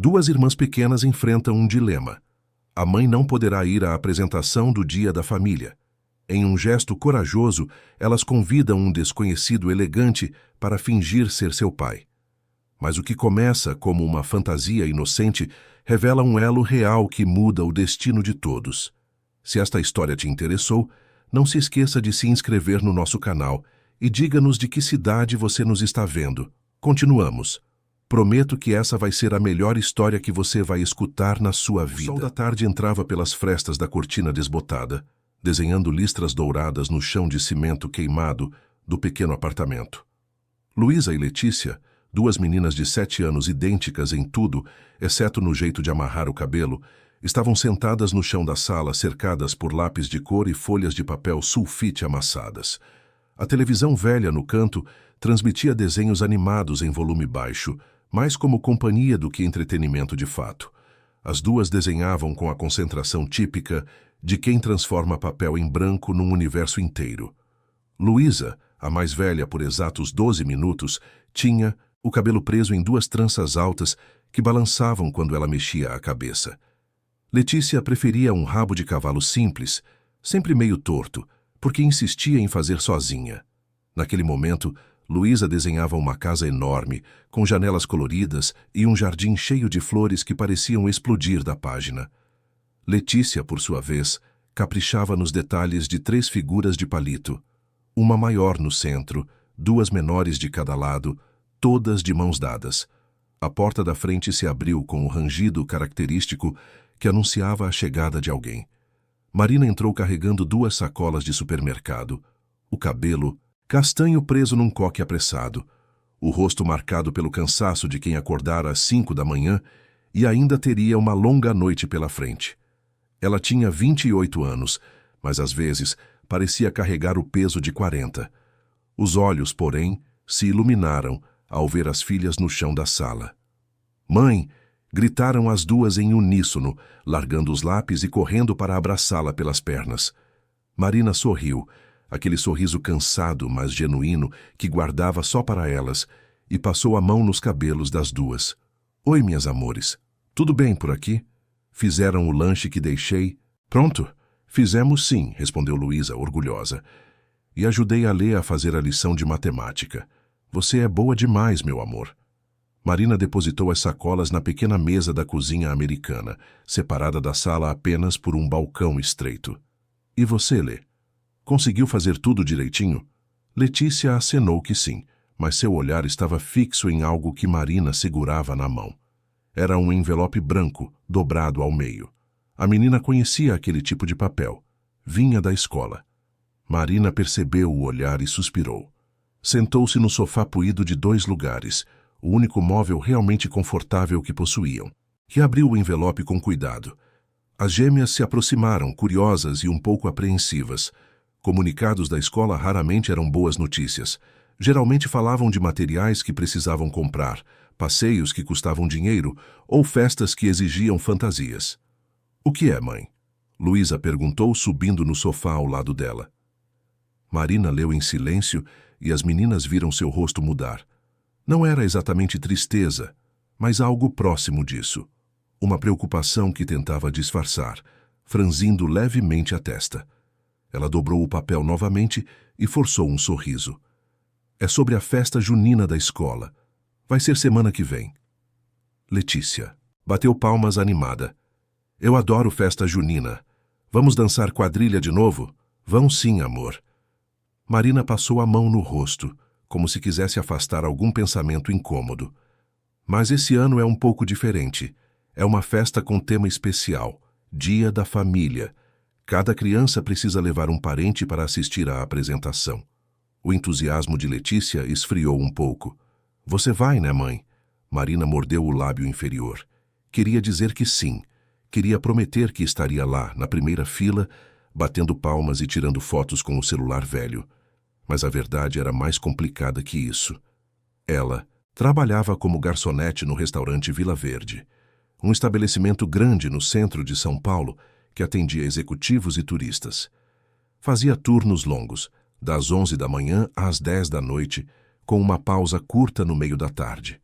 Duas irmãs pequenas enfrentam um dilema. A mãe não poderá ir à apresentação do Dia da Família. Em um gesto corajoso, elas convidam um desconhecido elegante para fingir ser seu pai. Mas o que começa como uma fantasia inocente revela um elo real que muda o destino de todos. Se esta história te interessou, não se esqueça de se inscrever no nosso canal e diga-nos de que cidade você nos está vendo. Continuamos. Prometo que essa vai ser a melhor história que você vai escutar na sua vida. O sol da tarde entrava pelas frestas da cortina desbotada, desenhando listras douradas no chão de cimento queimado do pequeno apartamento. Luísa e Letícia, duas meninas de 7 anos idênticas em tudo, exceto no jeito de amarrar o cabelo, estavam sentadas no chão da sala, cercadas por lápis de cor e folhas de papel sulfite amassadas. A televisão velha no canto transmitia desenhos animados em volume baixo, mais como companhia do que entretenimento de fato. As duas desenhavam com a concentração típica de quem transforma papel em branco num universo inteiro. Luísa, a mais velha por exatos 12 minutos, tinha o cabelo preso em 2 tranças altas que balançavam quando ela mexia a cabeça. Letícia preferia um rabo de cavalo simples, sempre meio torto, porque insistia em fazer sozinha. Naquele momento, Luísa desenhava uma casa enorme, com janelas coloridas e um jardim cheio de flores que pareciam explodir da página. Letícia, por sua vez, caprichava nos detalhes de 3 figuras de palito, uma maior no centro, 2 menores de cada lado, todas de mãos dadas. A porta da frente se abriu com um rangido característico que anunciava a chegada de alguém. Marina entrou carregando 2 sacolas de supermercado, o cabelo castanho preso num coque apressado, o rosto marcado pelo cansaço de quem acordara às 5 da manhã e ainda teria uma longa noite pela frente. Ela tinha 28 anos, mas às vezes parecia carregar o peso de 40. Os olhos, porém, se iluminaram ao ver as filhas no chão da sala. "Mãe!" gritaram as duas em uníssono, largando os lápis e correndo para abraçá-la pelas pernas. Marina sorriu, aquele sorriso cansado, mas genuíno, que guardava só para elas, e passou a mão nos cabelos das duas. "Oi, minhas amores. Tudo bem por aqui? Fizeram o lanche que deixei?" "Pronto. Fizemos sim", respondeu Luísa, orgulhosa. "E ajudei a Lê a fazer a lição de matemática. Você é boa demais, meu amor." Marina depositou as sacolas na pequena mesa da cozinha americana, separada da sala apenas por um balcão estreito. "E você, Lê? Conseguiu fazer tudo direitinho?" Letícia acenou que sim, mas seu olhar estava fixo em algo que Marina segurava na mão. Era um envelope branco, dobrado ao meio. A menina conhecia aquele tipo de papel. Vinha da escola. Marina percebeu o olhar e suspirou. Sentou-se no sofá poído de 2 lugares, o único móvel realmente confortável que possuíam, e abriu o envelope com cuidado. As gêmeas se aproximaram, curiosas e um pouco apreensivas. Comunicados da escola raramente eram boas notícias. Geralmente falavam de materiais que precisavam comprar, passeios que custavam dinheiro ou festas que exigiam fantasias. "O que é, mãe?" Luísa perguntou, subindo no sofá ao lado dela. Marina leu em silêncio e as meninas viram seu rosto mudar. Não era exatamente tristeza, mas algo próximo disso. Uma preocupação que tentava disfarçar, franzindo levemente a testa. Ela dobrou o papel novamente e forçou um sorriso. "É sobre a festa junina da escola. Vai ser semana que vem." Letícia bateu palmas animada. "Eu adoro festa junina. Vamos dançar quadrilha de novo?" "Vão sim, amor." Marina passou a mão no rosto, como se quisesse afastar algum pensamento incômodo. "Mas esse ano é um pouco diferente. É uma festa com tema especial, Dia da Família. Cada criança precisa levar um parente para assistir à apresentação." O entusiasmo de Letícia esfriou um pouco. "Você vai, né, mãe?" Marina mordeu o lábio inferior. Queria dizer que sim. Queria prometer que estaria lá, na primeira fila, batendo palmas e tirando fotos com o celular velho. Mas a verdade era mais complicada que isso. Ela trabalhava como garçonete no restaurante Vila Verde, um estabelecimento grande no centro de São Paulo que atendia executivos e turistas. Fazia turnos longos, das 11 da manhã às 10 da noite, com uma pausa curta no meio da tarde.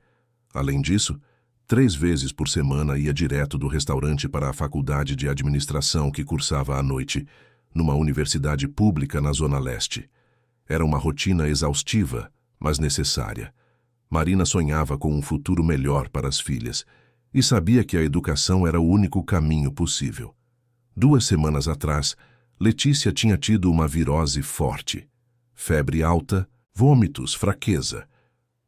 Além disso, 3 vezes por semana ia direto do restaurante para a faculdade de administração que cursava à noite, numa universidade pública na Zona Leste. Era uma rotina exaustiva, mas necessária. Marina sonhava com um futuro melhor para as filhas e sabia que a educação era o único caminho possível. 2 semanas atrás, Letícia tinha tido uma virose forte. Febre alta, vômitos, fraqueza.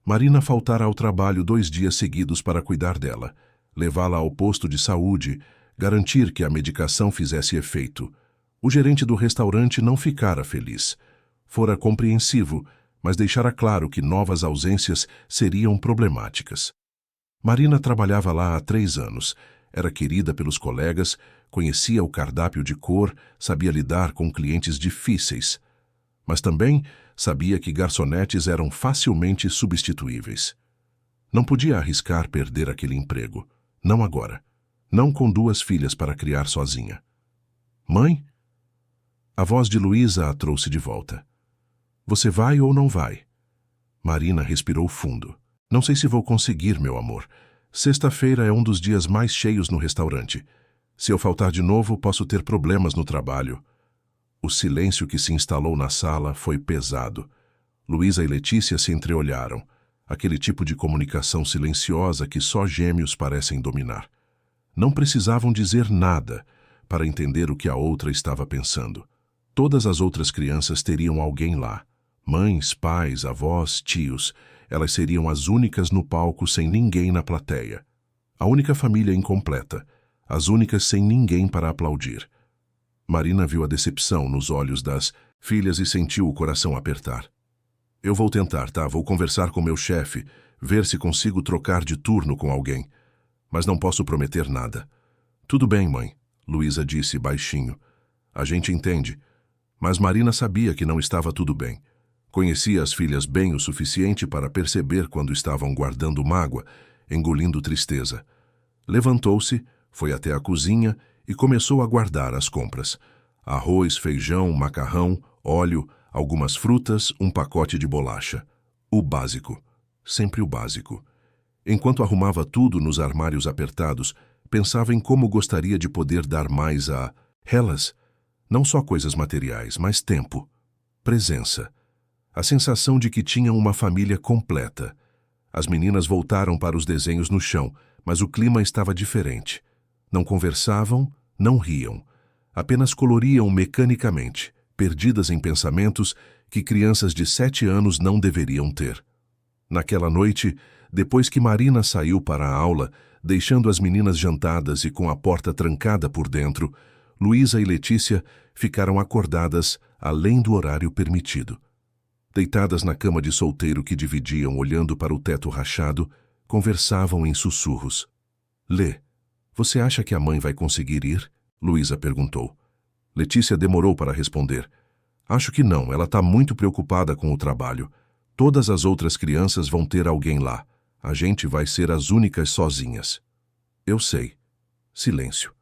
Marina faltara ao trabalho 2 dias seguidos para cuidar dela, levá-la ao posto de saúde, garantir que a medicação fizesse efeito. O gerente do restaurante não ficara feliz. Fora compreensivo, mas deixara claro que novas ausências seriam problemáticas. Marina trabalhava lá há 3 anos. Era querida pelos colegas, conhecia o cardápio de cor, sabia lidar com clientes difíceis. Mas também sabia que garçonetes eram facilmente substituíveis. Não podia arriscar perder aquele emprego. Não agora. Não com 2 filhas para criar sozinha. Mãe? A voz de Luísa a trouxe de volta. Você vai ou não vai? Marina respirou fundo. Não sei se vou conseguir, meu amor. Sexta-feira é um dos dias mais cheios no restaurante. Se eu faltar de novo, posso ter problemas no trabalho. O silêncio que se instalou na sala foi pesado. Luísa e Letícia se entreolharam. Aquele tipo de comunicação silenciosa que só gêmeos parecem dominar. Não precisavam dizer nada para entender o que a outra estava pensando. Todas as outras crianças teriam alguém lá. Mães, pais, avós, tios. Elas seriam as únicas no palco sem ninguém na plateia. A única família incompleta. As únicas sem ninguém para aplaudir. Marina viu a decepção nos olhos das filhas e sentiu o coração apertar. Eu vou tentar, tá? Vou conversar com meu chefe, ver se consigo trocar de turno com alguém. Mas não posso prometer nada. Tudo bem, mãe, Luísa disse baixinho. A gente entende. Mas Marina sabia que não estava tudo bem. Conhecia as filhas bem o suficiente para perceber quando estavam guardando mágoa, engolindo tristeza. Levantou-se, foi até a cozinha e começou a guardar as compras. Arroz, feijão, macarrão, óleo, algumas frutas, um pacote de bolacha. O básico. Sempre o básico. Enquanto arrumava tudo nos armários apertados, pensava em como gostaria de poder dar mais a elas. Não só coisas materiais, mas tempo. Presença. A sensação de que tinham uma família completa. As meninas voltaram para os desenhos no chão, mas o clima estava diferente. Não conversavam, não riam. Apenas coloriam mecanicamente, perdidas em pensamentos que crianças de 7 anos não deveriam ter. Naquela noite, depois que Marina saiu para a aula, deixando as meninas jantadas e com a porta trancada por dentro, Luísa e Letícia ficaram acordadas além do horário permitido. Deitadas na cama de solteiro que dividiam, olhando para o teto rachado, conversavam em sussurros. Lê, você acha que a mãe vai conseguir ir? Luísa perguntou. Letícia demorou para responder. Acho que não, ela está muito preocupada com o trabalho. Todas as outras crianças vão ter alguém lá. A gente vai ser as únicas sozinhas. Eu sei. Silêncio.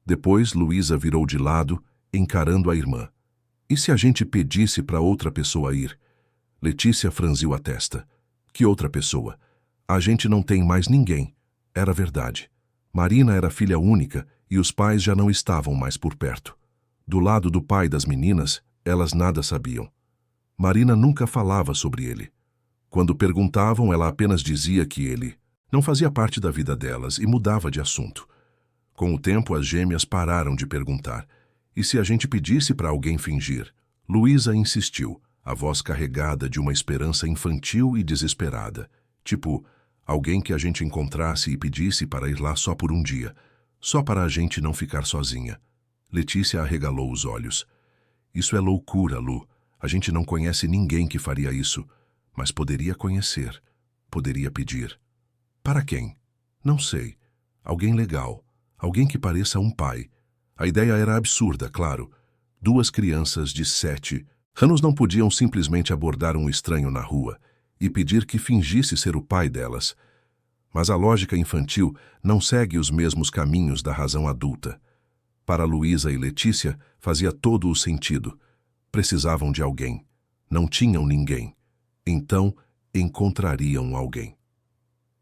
Depois, Luísa virou de lado, encarando a irmã. E se a gente pedisse para outra pessoa ir? Letícia franziu a testa. Que outra pessoa? A gente não tem mais ninguém. Era verdade. Marina era filha única e os pais já não estavam mais por perto. Do lado do pai das meninas, elas nada sabiam. Marina nunca falava sobre ele. Quando perguntavam, ela apenas dizia que ele não fazia parte da vida delas e mudava de assunto. Com o tempo, as gêmeas pararam de perguntar. E se a gente pedisse para alguém fingir? Luísa insistiu, a voz carregada de uma esperança infantil e desesperada. Tipo, alguém que a gente encontrasse e pedisse para ir lá só por um dia. Só para a gente não ficar sozinha. Letícia arregalou os olhos. Isso é loucura, Lu. A gente não conhece ninguém que faria isso. Mas poderia conhecer. Poderia pedir. Para quem? Não sei. Alguém legal. Alguém que pareça um pai. A ideia era absurda, claro. 2 crianças de 7 anos não podiam simplesmente abordar um estranho na rua e pedir que fingisse ser o pai delas. Mas a lógica infantil não segue os mesmos caminhos da razão adulta. Para Luísa e Letícia, fazia todo o sentido. Precisavam de alguém. Não tinham ninguém. Então, encontrariam alguém.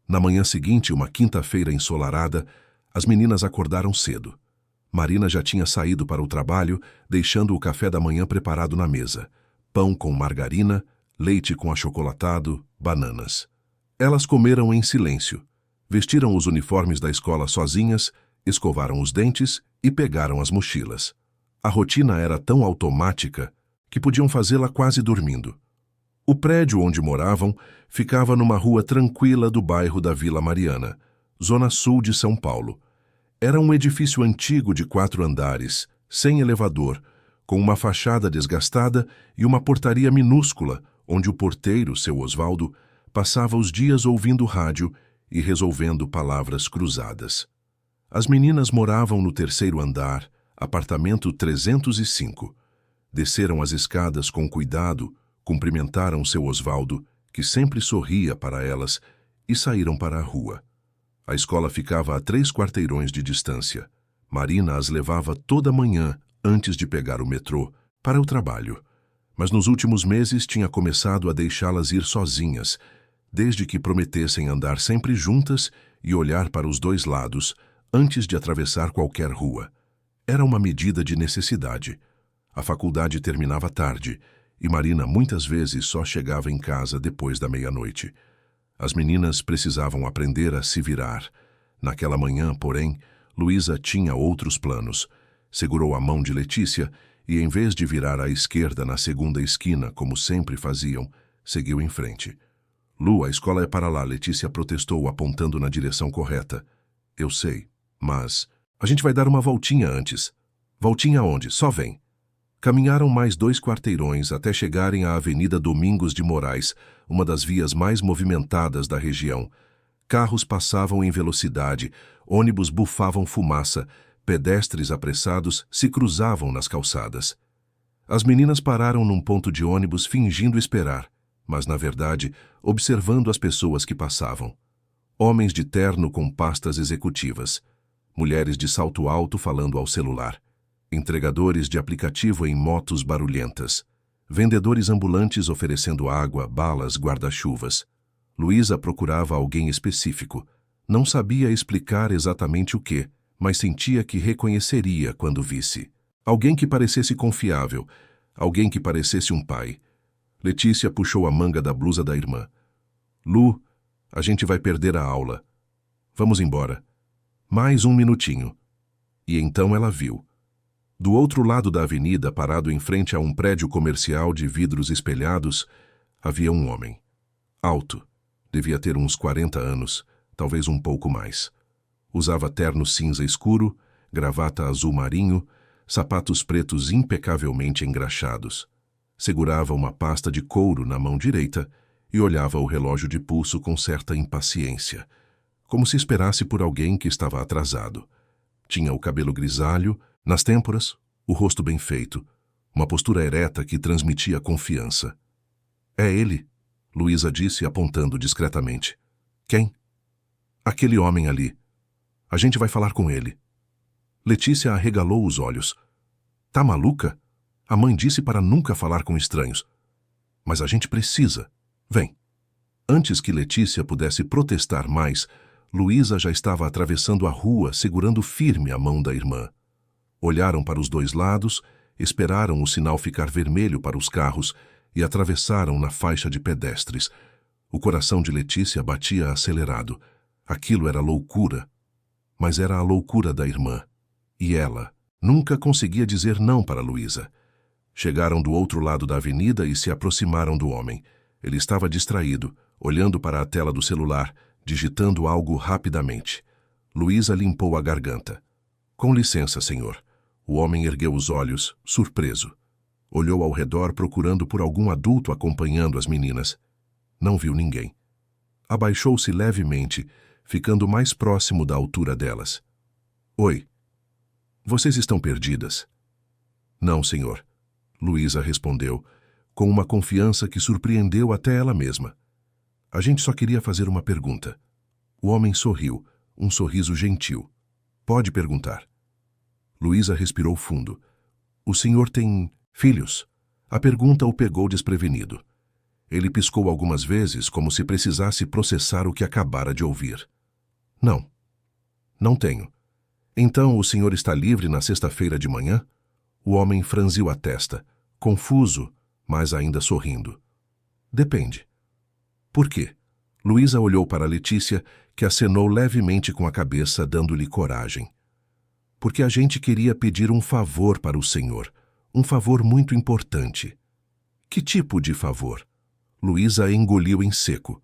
Na manhã seguinte, uma quinta-feira ensolarada, as meninas acordaram cedo. Marina já tinha saído para o trabalho, deixando o café da manhã preparado na mesa. Pão com margarina, leite com achocolatado, bananas. Elas comeram em silêncio. Vestiram os uniformes da escola sozinhas, escovaram os dentes e pegaram as mochilas. A rotina era tão automática que podiam fazê-la quase dormindo. O prédio onde moravam ficava numa rua tranquila do bairro da Vila Mariana, zona sul de São Paulo. Era um edifício antigo de 4 andares, sem elevador, com uma fachada desgastada e uma portaria minúscula, onde o porteiro, seu Osvaldo, passava os dias ouvindo rádio e resolvendo palavras cruzadas. As meninas moravam no 3º andar, apartamento 305. Desceram as escadas com cuidado, cumprimentaram seu Osvaldo, que sempre sorria para elas, e saíram para a rua. A escola ficava a 3 quarteirões de distância. Marina as levava toda manhã, antes de pegar o metrô, para o trabalho. Mas nos últimos meses tinha começado a deixá-las ir sozinhas, desde que prometessem andar sempre juntas e olhar para os 2 lados, antes de atravessar qualquer rua. Era uma medida de necessidade. A faculdade terminava tarde, e Marina muitas vezes só chegava em casa depois da meia-noite. As meninas precisavam aprender a se virar. Naquela manhã, porém, Luísa tinha outros planos. Segurou a mão de Letícia e, em vez de virar à esquerda na segunda esquina, como sempre faziam, seguiu em frente. Lu, a escola é para lá, Letícia protestou, apontando na direção correta. Eu sei, mas a gente vai dar uma voltinha antes. Voltinha onde? Só vem. Caminharam mais 2 quarteirões até chegarem à Avenida Domingos de Moraes, uma das vias mais movimentadas da região. Carros passavam em velocidade, ônibus bufavam fumaça, pedestres apressados se cruzavam nas calçadas. As meninas pararam num ponto de ônibus fingindo esperar, mas, na verdade, observando as pessoas que passavam. Homens de terno com pastas executivas, mulheres de salto alto falando ao celular, entregadores de aplicativo em motos barulhentas, vendedores ambulantes oferecendo água, balas, guarda-chuvas. Luísa procurava alguém específico. Não sabia explicar exatamente o que, mas sentia que reconheceria quando visse. Alguém que parecesse confiável, alguém que parecesse um pai. Letícia puxou a manga da blusa da irmã. Lu, a gente vai perder a aula. Vamos embora. Mais um minutinho. E então ela viu. Do outro lado da avenida, parado em frente a um prédio comercial de vidros espelhados, havia um homem. Alto. Devia ter uns 40 anos, talvez um pouco mais. Usava terno cinza escuro, gravata azul marinho, sapatos pretos impecavelmente engraxados. Segurava uma pasta de couro na mão direita e olhava o relógio de pulso com certa impaciência, como se esperasse por alguém que estava atrasado. Tinha o cabelo grisalho, nas têmporas, o rosto bem feito, uma postura ereta que transmitia confiança. É ele, Luísa disse apontando discretamente. Quem? Aquele homem ali. A gente vai falar com ele. Letícia arregalou os olhos. Tá maluca? A mãe disse para nunca falar com estranhos. Mas a gente precisa. Vem. Antes que Letícia pudesse protestar mais, Luísa já estava atravessando a rua, segurando firme a mão da irmã. Olharam para os 2 lados, esperaram o sinal ficar vermelho para os carros e atravessaram na faixa de pedestres. O coração de Letícia batia acelerado. Aquilo era loucura. Mas era a loucura da irmã. E ela nunca conseguia dizer não para Luísa. Chegaram do outro lado da avenida e se aproximaram do homem. Ele estava distraído, olhando para a tela do celular, digitando algo rapidamente. Luísa limpou a garganta. Com licença, senhor. O homem ergueu os olhos, surpreso. Olhou ao redor procurando por algum adulto acompanhando as meninas. Não viu ninguém. Abaixou-se levemente, ficando mais próximo da altura delas. Oi. Vocês estão perdidas? Não, senhor. Luísa respondeu, com uma confiança que surpreendeu até ela mesma. A gente só queria fazer uma pergunta. O homem sorriu, um sorriso gentil. Pode perguntar. Luísa respirou fundo. O senhor tem filhos? A pergunta o pegou desprevenido. Ele piscou algumas vezes, como se precisasse processar o que acabara de ouvir. Não. Não tenho. Então o senhor está livre na sexta-feira de manhã? O homem franziu a testa, confuso, mas ainda sorrindo. Depende. Por quê? Luísa olhou para Letícia, que acenou levemente com a cabeça, dando-lhe coragem. Porque a gente queria pedir um favor para o senhor. Um favor muito importante. Que tipo de favor? Luísa engoliu em seco.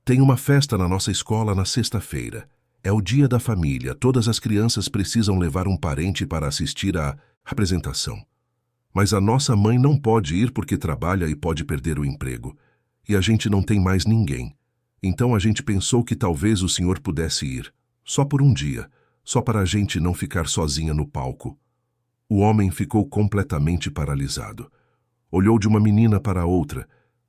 Tem uma festa na nossa escola na sexta-feira. É o dia da família. Todas as crianças precisam levar um parente para assistir à apresentação. Mas a nossa mãe não pode ir porque trabalha e pode perder o emprego. E a gente não tem mais ninguém. Então a gente pensou que talvez o senhor pudesse ir. Só por um dia. Só para a gente não ficar sozinha no palco. O homem ficou completamente paralisado. Olhou de uma menina para a outra,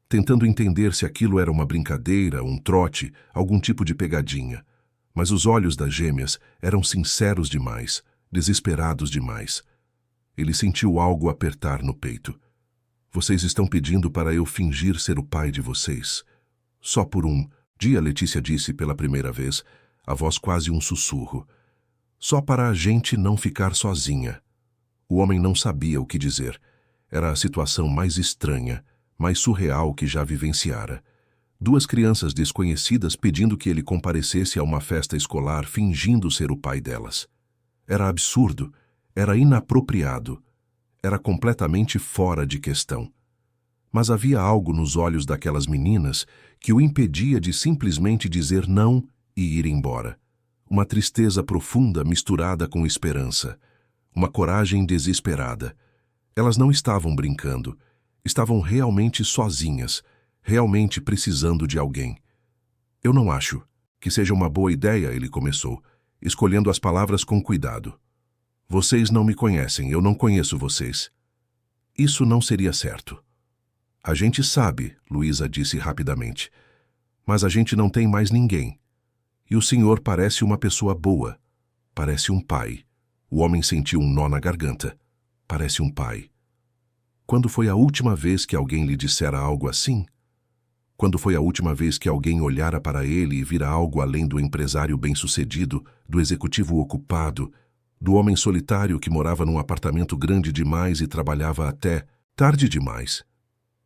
tentando entender se aquilo era uma brincadeira, um trote, algum tipo de pegadinha. Mas os olhos das gêmeas eram sinceros demais, desesperados demais. Ele sentiu algo apertar no peito. Vocês estão pedindo para eu fingir ser o pai de vocês? Só por um dia, Letícia disse pela primeira vez, a voz quase um sussurro. Só para a gente não ficar sozinha. O homem não sabia o que dizer. Era a situação mais estranha, mais surreal que já vivenciara. Duas crianças desconhecidas pedindo que ele comparecesse a uma festa escolar fingindo ser o pai delas. Era absurdo, era inapropriado, era completamente fora de questão. Mas havia algo nos olhos daquelas meninas que o impedia de simplesmente dizer não e ir embora. Uma tristeza profunda misturada com esperança. Uma coragem desesperada. Elas não estavam brincando. Estavam realmente sozinhas, realmente precisando de alguém. Eu não acho que seja uma boa ideia, ele começou, escolhendo as palavras com cuidado. Vocês não me conhecem, eu não conheço vocês. Isso não seria certo. A gente sabe, Luísa disse rapidamente, mas a gente não tem mais ninguém. E o senhor parece uma pessoa boa. Parece um pai. O homem sentiu um nó na garganta. Parece um pai. Quando foi a última vez que alguém lhe dissera algo assim? Quando foi a última vez que alguém olhara para ele e vira algo além do empresário bem-sucedido, do executivo ocupado, do homem solitário que morava num apartamento grande demais e trabalhava até tarde demais?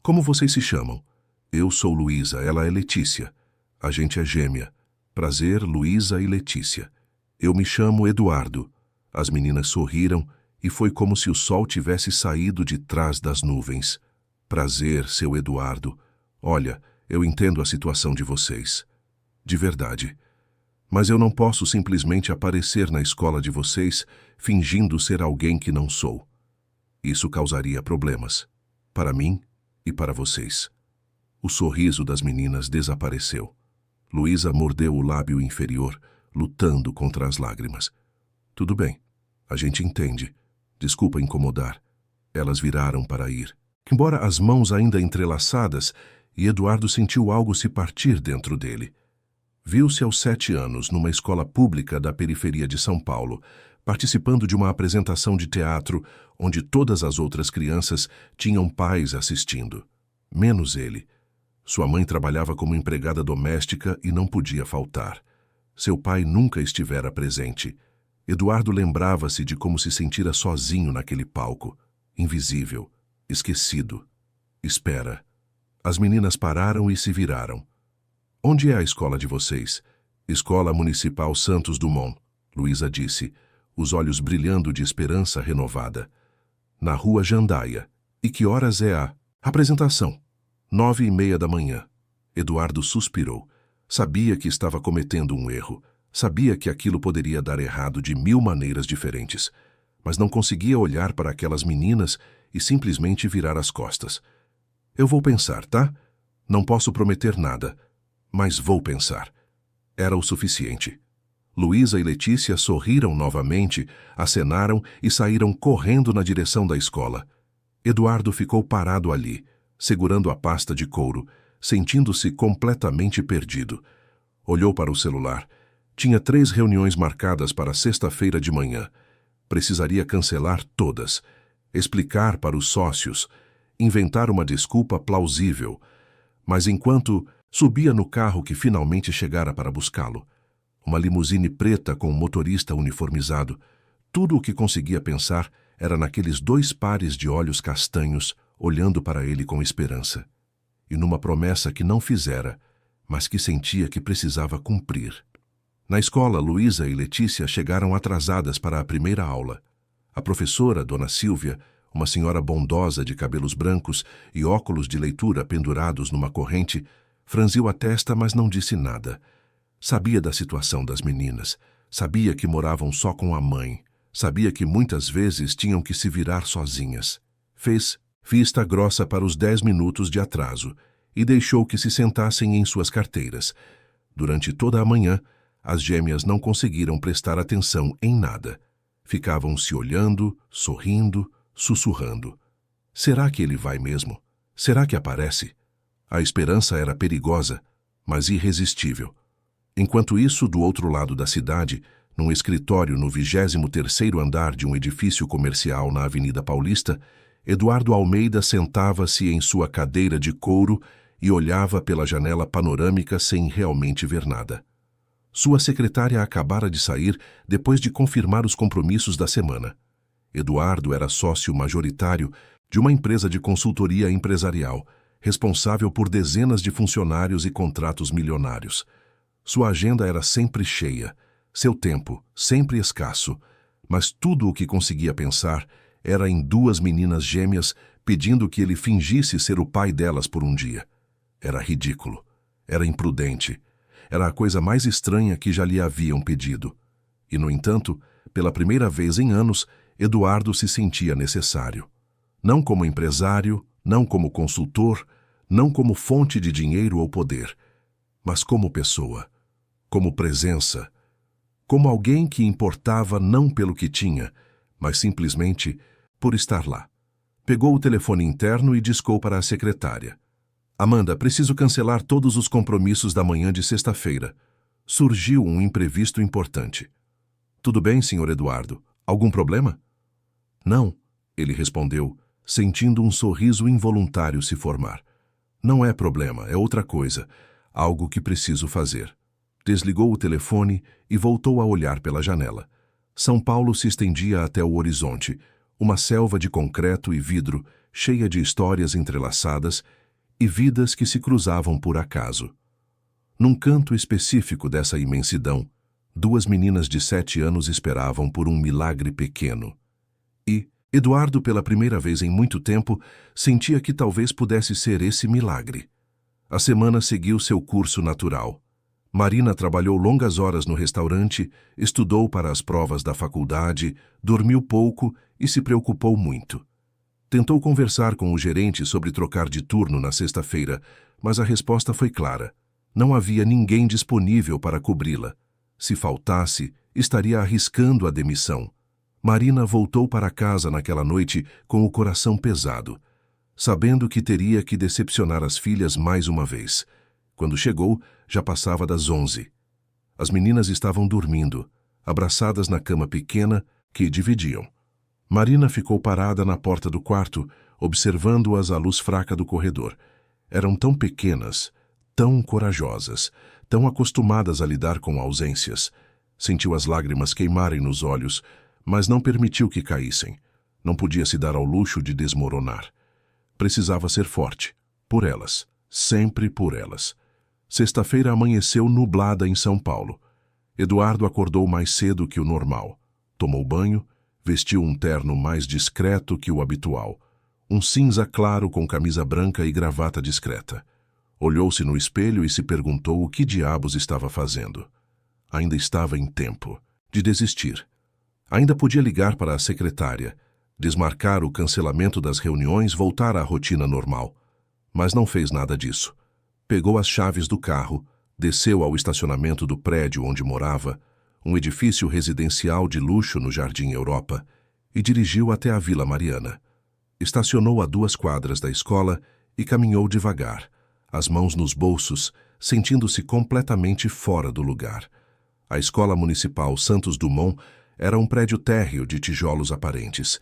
Como vocês se chamam? Eu sou Luísa, ela é Letícia. A gente é gêmea. Prazer, Luísa e Letícia. Eu me chamo Eduardo. As meninas sorriram e foi como se o sol tivesse saído de trás das nuvens. Prazer, seu Eduardo. Olha, eu entendo a situação de vocês. De verdade. Mas eu não posso simplesmente aparecer na escola de vocês fingindo ser alguém que não sou. Isso causaria problemas. Para mim e para vocês. O sorriso das meninas desapareceu. Luísa mordeu o lábio inferior, lutando contra as lágrimas. Tudo bem, a gente entende. Desculpa incomodar. Elas viraram para ir. Embora as mãos ainda entrelaçadas, e Eduardo sentiu algo se partir dentro dele. Viu-se aos 7 anos numa escola pública da periferia de São Paulo, participando de uma apresentação de teatro onde todas as outras crianças tinham pais assistindo. Menos ele. Sua mãe trabalhava como empregada doméstica e não podia faltar. Seu pai nunca estivera presente. Eduardo lembrava-se de como se sentira sozinho naquele palco. Invisível. Esquecido. Espera. As meninas pararam e se viraram. Onde é a escola de vocês? Escola Municipal Santos Dumont, Luísa disse, os olhos brilhando de esperança renovada. Na rua Jandaia. E que horas é a apresentação? 9h30 da manhã. Eduardo suspirou. Sabia que estava cometendo um erro. Sabia que aquilo poderia dar errado de 1000 maneiras diferentes. Mas não conseguia olhar para aquelas meninas e simplesmente virar as costas. Eu vou pensar, tá? Não posso prometer nada, mas vou pensar. Era o suficiente. Luísa e Letícia sorriram novamente, acenaram e saíram correndo na direção da escola. Eduardo ficou parado ali, segurando a pasta de couro, sentindo-se completamente perdido. Olhou para o celular. Tinha 3 reuniões marcadas para sexta-feira de manhã. Precisaria cancelar todas, explicar para os sócios, inventar uma desculpa plausível. Mas enquanto subia no carro que finalmente chegara para buscá-lo, uma limusine preta com um motorista uniformizado, tudo o que conseguia pensar era naqueles 2 pares de olhos castanhos olhando para ele com esperança, e numa promessa que não fizera, mas que sentia que precisava cumprir. Na escola, Luísa e Letícia chegaram atrasadas para a primeira aula. A professora, Dona Silvia, uma senhora bondosa de cabelos brancos e óculos de leitura pendurados numa corrente, franziu a testa, mas não disse nada. Sabia da situação das meninas, sabia que moravam só com a mãe, sabia que muitas vezes tinham que se virar sozinhas. Fez vista grossa para os 10 minutos de atraso e deixou que se sentassem em suas carteiras. Durante toda a manhã, as gêmeas não conseguiram prestar atenção em nada. Ficavam se olhando, sorrindo, sussurrando. Será que ele vai mesmo? Será que aparece? A esperança era perigosa, mas irresistível. Enquanto isso, do outro lado da cidade, num escritório no 23º andar de um edifício comercial na Avenida Paulista, Eduardo Almeida sentava-se em sua cadeira de couro e olhava pela janela panorâmica sem realmente ver nada. Sua secretária acabara de sair depois de confirmar os compromissos da semana. Eduardo era sócio majoritário de uma empresa de consultoria empresarial, responsável por dezenas de funcionários e contratos milionários. Sua agenda era sempre cheia, seu tempo sempre escasso, mas tudo o que conseguia pensar era em 2 meninas gêmeas pedindo que ele fingisse ser o pai delas por um dia. Era ridículo, era imprudente, era a coisa mais estranha que já lhe haviam pedido. E, no entanto, pela primeira vez em anos, Eduardo se sentia necessário. Não como empresário, não como consultor, não como fonte de dinheiro ou poder, mas como pessoa, como presença, como alguém que importava não pelo que tinha, mas simplesmente por estar lá. Pegou o telefone interno e discou para a secretária. Amanda, preciso cancelar todos os compromissos da manhã de sexta-feira. Surgiu um imprevisto importante. Tudo bem, senhor Eduardo? Algum problema? Não, ele respondeu, sentindo um sorriso involuntário se formar. Não é problema, é outra coisa, algo que preciso fazer. Desligou o telefone e voltou a olhar pela janela. São Paulo se estendia até o horizonte, uma selva de concreto e vidro, cheia de histórias entrelaçadas e vidas que se cruzavam por acaso. Num canto específico dessa imensidão, 2 meninas de 7 anos esperavam por um milagre pequeno. E Eduardo, pela primeira vez em muito tempo, sentia que talvez pudesse ser esse milagre. A semana seguiu seu curso natural. Marina trabalhou longas horas no restaurante, estudou para as provas da faculdade, dormiu pouco e se preocupou muito. Tentou conversar com o gerente sobre trocar de turno na sexta-feira, mas a resposta foi clara. Não havia ninguém disponível para cobri-la. Se faltasse, estaria arriscando a demissão. Marina voltou para casa naquela noite com o coração pesado, sabendo que teria que decepcionar as filhas mais uma vez. Quando chegou, já passava das 11. As meninas estavam dormindo, abraçadas na cama pequena que dividiam. Marina ficou parada na porta do quarto, observando-as à luz fraca do corredor. Eram tão pequenas, tão corajosas, tão acostumadas a lidar com ausências. Sentiu as lágrimas queimarem nos olhos, mas não permitiu que caíssem. Não podia se dar ao luxo de desmoronar. Precisava ser forte, por elas, sempre por elas. Sexta-feira amanheceu nublada em São Paulo. Eduardo acordou mais cedo que o normal. Tomou banho, vestiu um terno mais discreto que o habitual, um cinza claro com camisa branca e gravata discreta. Olhou-se no espelho e se perguntou o que diabos estava fazendo. Ainda estava em tempo de desistir. Ainda podia ligar para a secretária, desmarcar o cancelamento das reuniões, voltar à rotina normal. Mas não fez nada disso. Pegou as chaves do carro, desceu ao estacionamento do prédio onde morava, um edifício residencial de luxo no Jardim Europa, e dirigiu até a Vila Mariana. Estacionou a 2 quadras da escola e caminhou devagar, as mãos nos bolsos, sentindo-se completamente fora do lugar. A Escola Municipal Santos Dumont era um prédio térreo de tijolos aparentes,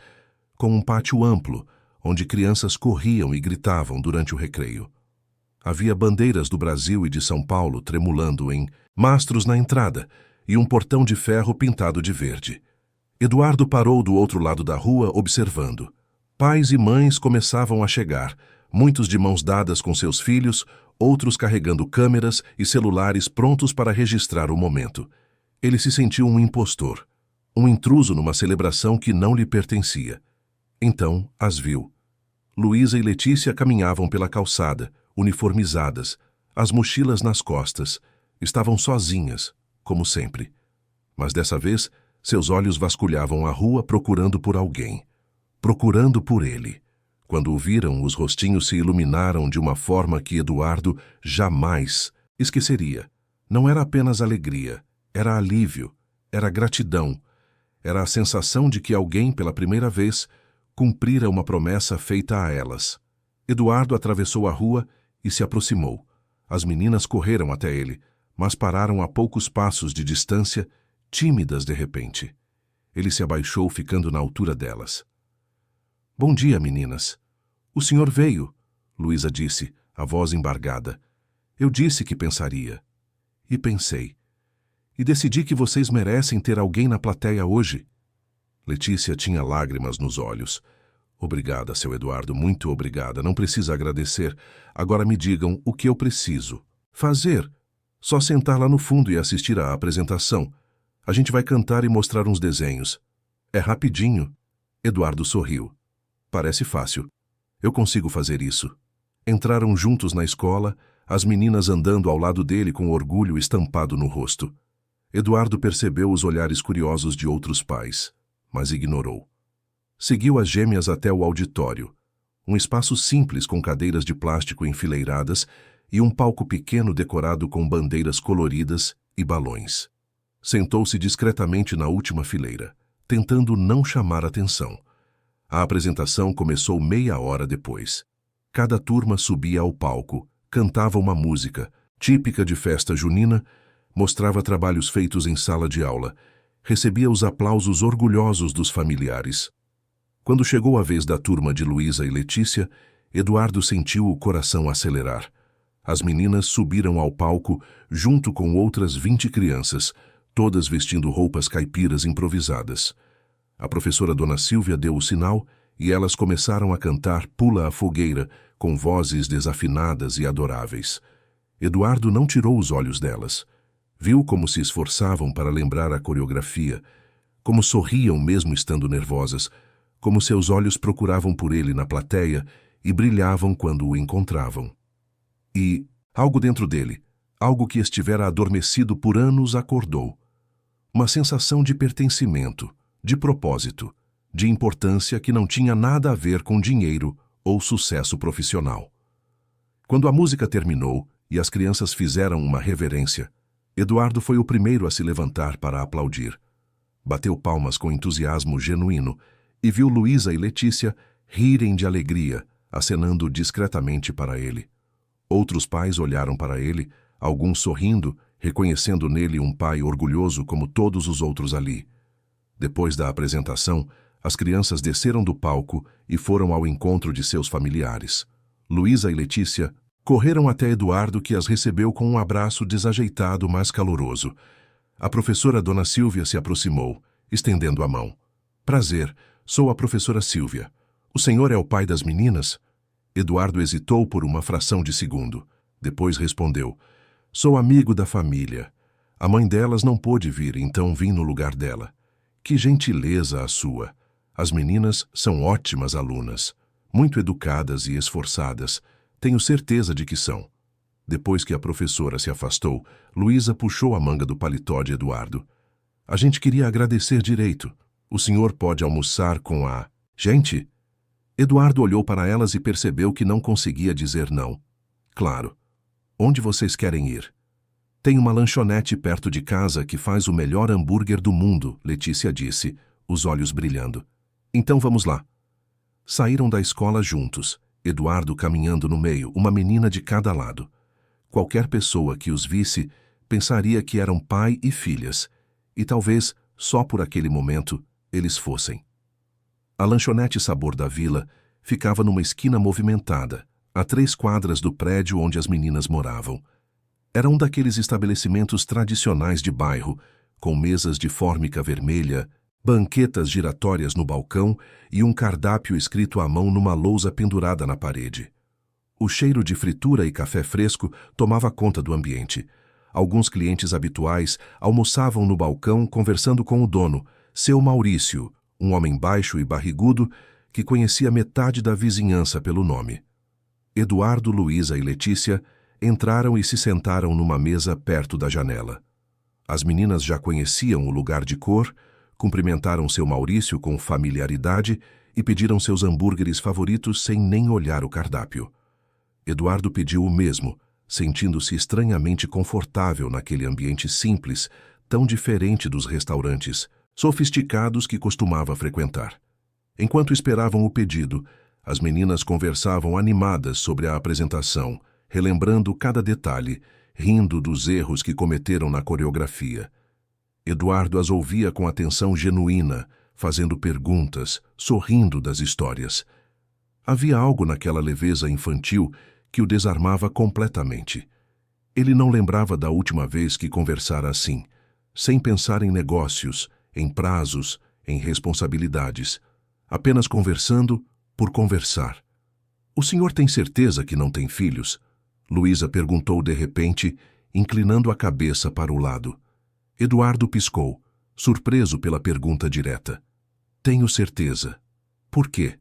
com um pátio amplo, onde crianças corriam e gritavam durante o recreio. Havia bandeiras do Brasil e de São Paulo tremulando em mastros na entrada e um portão de ferro pintado de verde. Eduardo parou do outro lado da rua observando. Pais e mães começavam a chegar, muitos de mãos dadas com seus filhos, outros carregando câmeras e celulares prontos para registrar o momento. Ele se sentiu um impostor, um intruso numa celebração que não lhe pertencia. Então as viu. Luísa e Letícia caminhavam pela calçada, uniformizadas, as mochilas nas costas. Estavam sozinhas, como sempre. Mas dessa vez, seus olhos vasculhavam a rua procurando por alguém. Procurando por ele. Quando o viram, os rostinhos se iluminaram de uma forma que Eduardo jamais esqueceria. Não era apenas alegria, era alívio, era gratidão, era a sensação de que alguém, pela primeira vez, cumprira uma promessa feita a elas. Eduardo atravessou a rua e se aproximou. As meninas correram até ele, mas pararam a poucos passos de distância, tímidas de repente. Ele se abaixou, ficando na altura delas. "Bom dia, meninas. O senhor veio", Luísa disse, a voz embargada. "Eu disse que pensaria. E pensei. E decidi que vocês merecem ter alguém na plateia hoje." Letícia tinha lágrimas nos olhos. "Obrigada, seu Eduardo, muito obrigada. Não precisa agradecer. Agora me digam o que eu preciso fazer. Só sentar lá no fundo e assistir à apresentação. A gente vai cantar e mostrar uns desenhos. É rapidinho." Eduardo sorriu. "Parece fácil. Eu consigo fazer isso." Entraram juntos na escola, as meninas andando ao lado dele com orgulho estampado no rosto. Eduardo percebeu os olhares curiosos de outros pais, mas ignorou. Seguiu as gêmeas até o auditório, um espaço simples com cadeiras de plástico enfileiradas e um palco pequeno decorado com bandeiras coloridas e balões. Sentou-se discretamente na última fileira, tentando não chamar atenção. A apresentação começou meia hora depois. Cada turma subia ao palco, cantava uma música, típica de festa junina, mostrava trabalhos feitos em sala de aula, recebia os aplausos orgulhosos dos familiares. Quando chegou a vez da turma de Luísa e Letícia, Eduardo sentiu o coração acelerar. As meninas subiram ao palco junto com outras 20 crianças, todas vestindo roupas caipiras improvisadas. A professora Dona Silvia deu o sinal e elas começaram a cantar Pula a Fogueira, com vozes desafinadas e adoráveis. Eduardo não tirou os olhos delas. Viu como se esforçavam para lembrar a coreografia, como sorriam mesmo estando nervosas, como seus olhos procuravam por ele na plateia e brilhavam quando o encontravam. E algo dentro dele, algo que estivera adormecido por anos, acordou. Uma sensação de pertencimento, de propósito, de importância que não tinha nada a ver com dinheiro ou sucesso profissional. Quando a música terminou e as crianças fizeram uma reverência, Eduardo foi o primeiro a se levantar para aplaudir. Bateu palmas com entusiasmo genuíno e viu Luísa e Letícia rirem de alegria, acenando discretamente para ele. Outros pais olharam para ele, alguns sorrindo, reconhecendo nele um pai orgulhoso como todos os outros ali. Depois da apresentação, as crianças desceram do palco e foram ao encontro de seus familiares. Luísa e Letícia correram até Eduardo, que as recebeu com um abraço desajeitado, mas caloroso. A professora Dona Silvia se aproximou, estendendo a mão. "Prazer, sou a professora Silvia. O senhor é o pai das meninas?" Eduardo hesitou por uma fração de segundo. Depois respondeu: "Sou amigo da família. A mãe delas não pôde vir, então vim no lugar dela." "Que gentileza a sua! As meninas são ótimas alunas, muito educadas e esforçadas. Tenho certeza de que são." Depois que a professora se afastou, Luísa puxou a manga do paletó de Eduardo. "A gente queria agradecer direito. O senhor pode almoçar com a gente?" Eduardo olhou para elas e percebeu que não conseguia dizer não. "Claro. Onde vocês querem ir?" "Tem uma lanchonete perto de casa que faz o melhor hambúrguer do mundo", Letícia disse, os olhos brilhando. "Então vamos lá." Saíram da escola juntos, Eduardo caminhando no meio, uma menina de cada lado. Qualquer pessoa que os visse pensaria que eram pai e filhas, e talvez, só por aquele momento, eles fossem. A lanchonete Sabor da Vila ficava numa esquina movimentada, a 3 quadras do prédio onde as meninas moravam. Era um daqueles estabelecimentos tradicionais de bairro, com mesas de fórmica vermelha, banquetas giratórias no balcão e um cardápio escrito à mão numa lousa pendurada na parede. O cheiro de fritura e café fresco tomava conta do ambiente. Alguns clientes habituais almoçavam no balcão conversando com o dono, seu Maurício, um homem baixo e barrigudo que conhecia metade da vizinhança pelo nome. Eduardo, Luísa e Letícia entraram e se sentaram numa mesa perto da janela. As meninas já conheciam o lugar de cor, cumprimentaram seu Maurício com familiaridade e pediram seus hambúrgueres favoritos sem nem olhar o cardápio. Eduardo pediu o mesmo, sentindo-se estranhamente confortável naquele ambiente simples, tão diferente dos restaurantes sofisticados que costumava frequentar. Enquanto esperavam o pedido, as meninas conversavam animadas sobre a apresentação, relembrando cada detalhe, rindo dos erros que cometeram na coreografia. Eduardo as ouvia com atenção genuína, fazendo perguntas, sorrindo das histórias. Havia algo naquela leveza infantil que o desarmava completamente. Ele não lembrava da última vez que conversara assim, sem pensar em negócios, em prazos, em responsabilidades, apenas conversando por conversar. "O senhor tem certeza que não tem filhos?" Luísa perguntou de repente, inclinando a cabeça para o lado. Eduardo piscou, surpreso pela pergunta direta. "Tenho certeza." "Por quê?"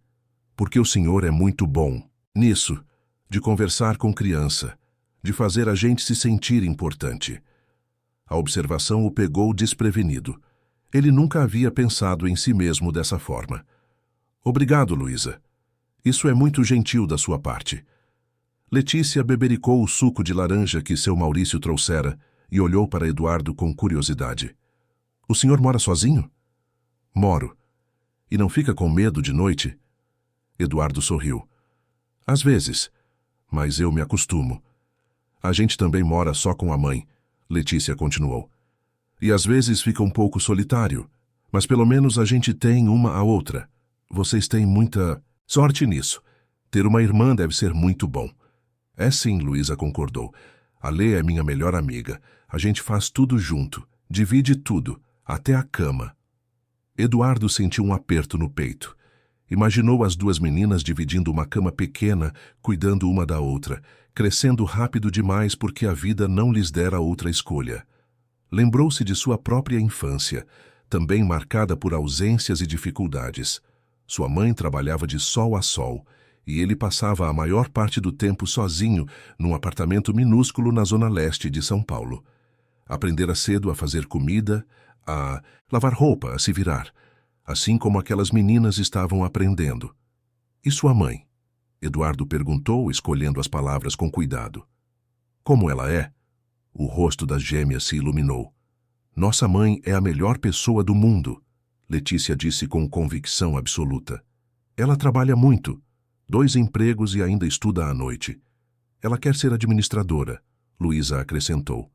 "Porque o senhor é muito bom nisso, de conversar com criança, de fazer a gente se sentir importante." A observação o pegou desprevenido. Ele nunca havia pensado em si mesmo dessa forma. "Obrigado, Luísa. Isso é muito gentil da sua parte." Letícia bebericou o suco de laranja que seu Maurício trouxera e olhou para Eduardo com curiosidade. "O senhor mora sozinho?" "Moro. E não fica com medo de noite?" Eduardo sorriu. "Às vezes, mas eu me acostumo. A gente também mora só com a mãe," Letícia continuou. "E às vezes fica um pouco solitário, mas pelo menos a gente tem uma a outra. Vocês têm muita sorte nisso. Ter uma irmã deve ser muito bom." "É sim," Luísa concordou. "A Lê é minha melhor amiga. A gente faz tudo junto, divide tudo, até a cama." Eduardo sentiu um aperto no peito. Imaginou as duas meninas dividindo uma cama pequena, cuidando uma da outra, crescendo rápido demais porque a vida não lhes dera outra escolha. Lembrou-se de sua própria infância, também marcada por ausências e dificuldades. Sua mãe trabalhava de sol a sol, e ele passava a maior parte do tempo sozinho num apartamento minúsculo na zona leste de São Paulo. Aprendera cedo a fazer comida, a lavar roupa, a se virar, assim como aquelas meninas estavam aprendendo. "E sua mãe?" Eduardo perguntou, escolhendo as palavras com cuidado. "Como ela é?" O rosto das gêmeas se iluminou. "Nossa mãe é a melhor pessoa do mundo," Letícia disse com convicção absoluta. "Ela trabalha muito, 2 empregos e ainda estuda à noite. Ela quer ser administradora," Luísa acrescentou.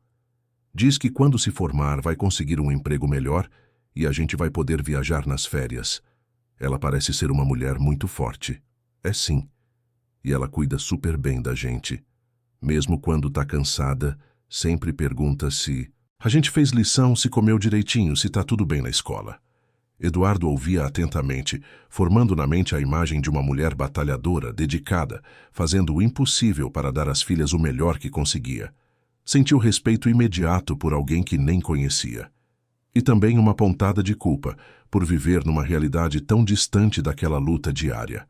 "Diz que quando se formar vai conseguir um emprego melhor e a gente vai poder viajar nas férias. Ela parece ser uma mulher muito forte." "É sim. E ela cuida super bem da gente. Mesmo quando tá cansada, sempre pergunta se a gente fez lição, se comeu direitinho, se tá tudo bem na escola." Eduardo ouvia atentamente, formando na mente a imagem de uma mulher batalhadora, dedicada, fazendo o impossível para dar às filhas o melhor que conseguia. Sentiu respeito imediato por alguém que nem conhecia. E também uma pontada de culpa por viver numa realidade tão distante daquela luta diária.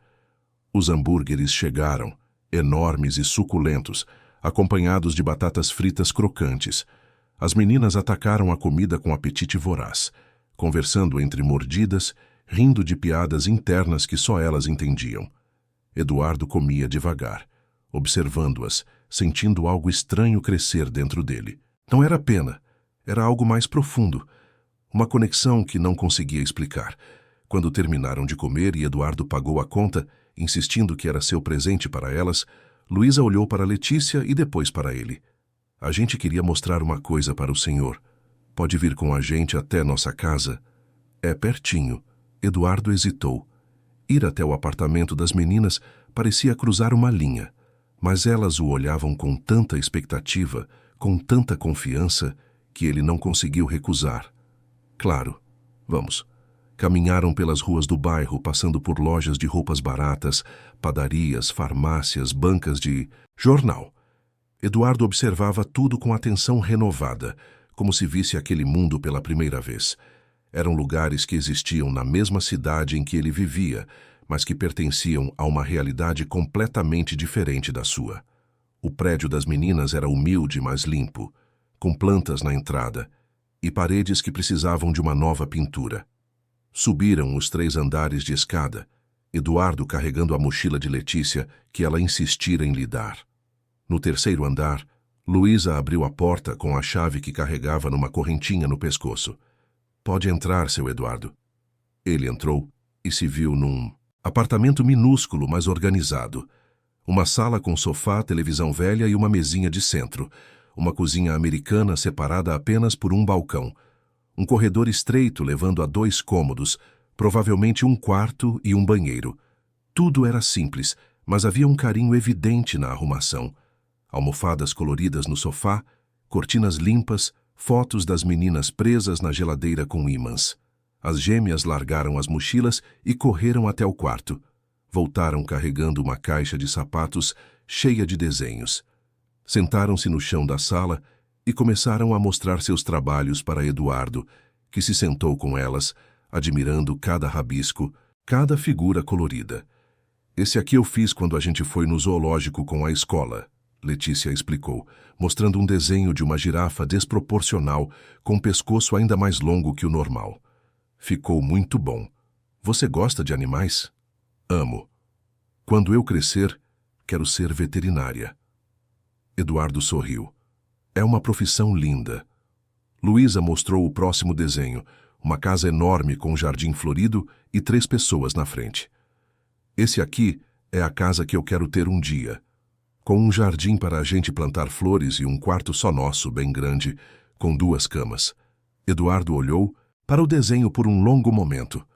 Os hambúrgueres chegaram, enormes e suculentos, acompanhados de batatas fritas crocantes. As meninas atacaram a comida com apetite voraz, conversando entre mordidas, rindo de piadas internas que só elas entendiam. Eduardo comia devagar, observando-as, sentindo algo estranho crescer dentro dele. Não era pena, era algo mais profundo, uma conexão que não conseguia explicar. Quando terminaram de comer e Eduardo pagou a conta, insistindo que era seu presente para elas, Luísa olhou para Letícia e depois para ele. "A gente queria mostrar uma coisa para o senhor. Pode vir com a gente até nossa casa?" "É pertinho." Eduardo hesitou. Ir até o apartamento das meninas parecia cruzar uma linha. Mas elas o olhavam com tanta expectativa, com tanta confiança, que ele não conseguiu recusar. Claro, vamos. Caminharam pelas ruas do bairro, passando por lojas de roupas baratas, padarias, farmácias, bancas de jornal. Eduardo observava tudo com atenção renovada, como se visse aquele mundo pela primeira vez. Eram lugares que existiam na mesma cidade em que ele vivia, mas que pertenciam a uma realidade completamente diferente da sua. O prédio das meninas era humilde, mas limpo, com plantas na entrada e paredes que precisavam de uma nova pintura. Subiram os 3 andares de escada, Eduardo carregando a mochila de Letícia, que ela insistira em lhe dar. No 3º andar, Luísa abriu a porta com a chave que carregava numa correntinha no pescoço. "Pode entrar, seu Eduardo." Ele entrou e se viu num apartamento minúsculo, mas organizado. Uma sala com sofá, televisão velha e uma mesinha de centro. Uma cozinha americana separada apenas por um balcão. Um corredor estreito levando a 2 cômodos, provavelmente um quarto e um banheiro. Tudo era simples, mas havia um carinho evidente na arrumação. Almofadas coloridas no sofá, cortinas limpas, fotos das meninas presas na geladeira com ímãs. As gêmeas largaram as mochilas e correram até o quarto. Voltaram carregando uma caixa de sapatos cheia de desenhos. Sentaram-se no chão da sala e começaram a mostrar seus trabalhos para Eduardo, que se sentou com elas, admirando cada rabisco, cada figura colorida. "Esse aqui eu fiz quando a gente foi no zoológico com a escola", Letícia explicou, mostrando um desenho de uma girafa desproporcional, com um pescoço ainda mais longo que o normal. "Ficou muito bom. Você gosta de animais?" "Amo. Quando eu crescer, quero ser veterinária." Eduardo sorriu. "É uma profissão linda." Luísa mostrou o próximo desenho, uma casa enorme com um jardim florido e 3 pessoas na frente. "Esse aqui é a casa que eu quero ter um dia, com um jardim para a gente plantar flores e um quarto só nosso, bem grande, com 2 camas." Eduardo olhou para o desenho por um longo momento.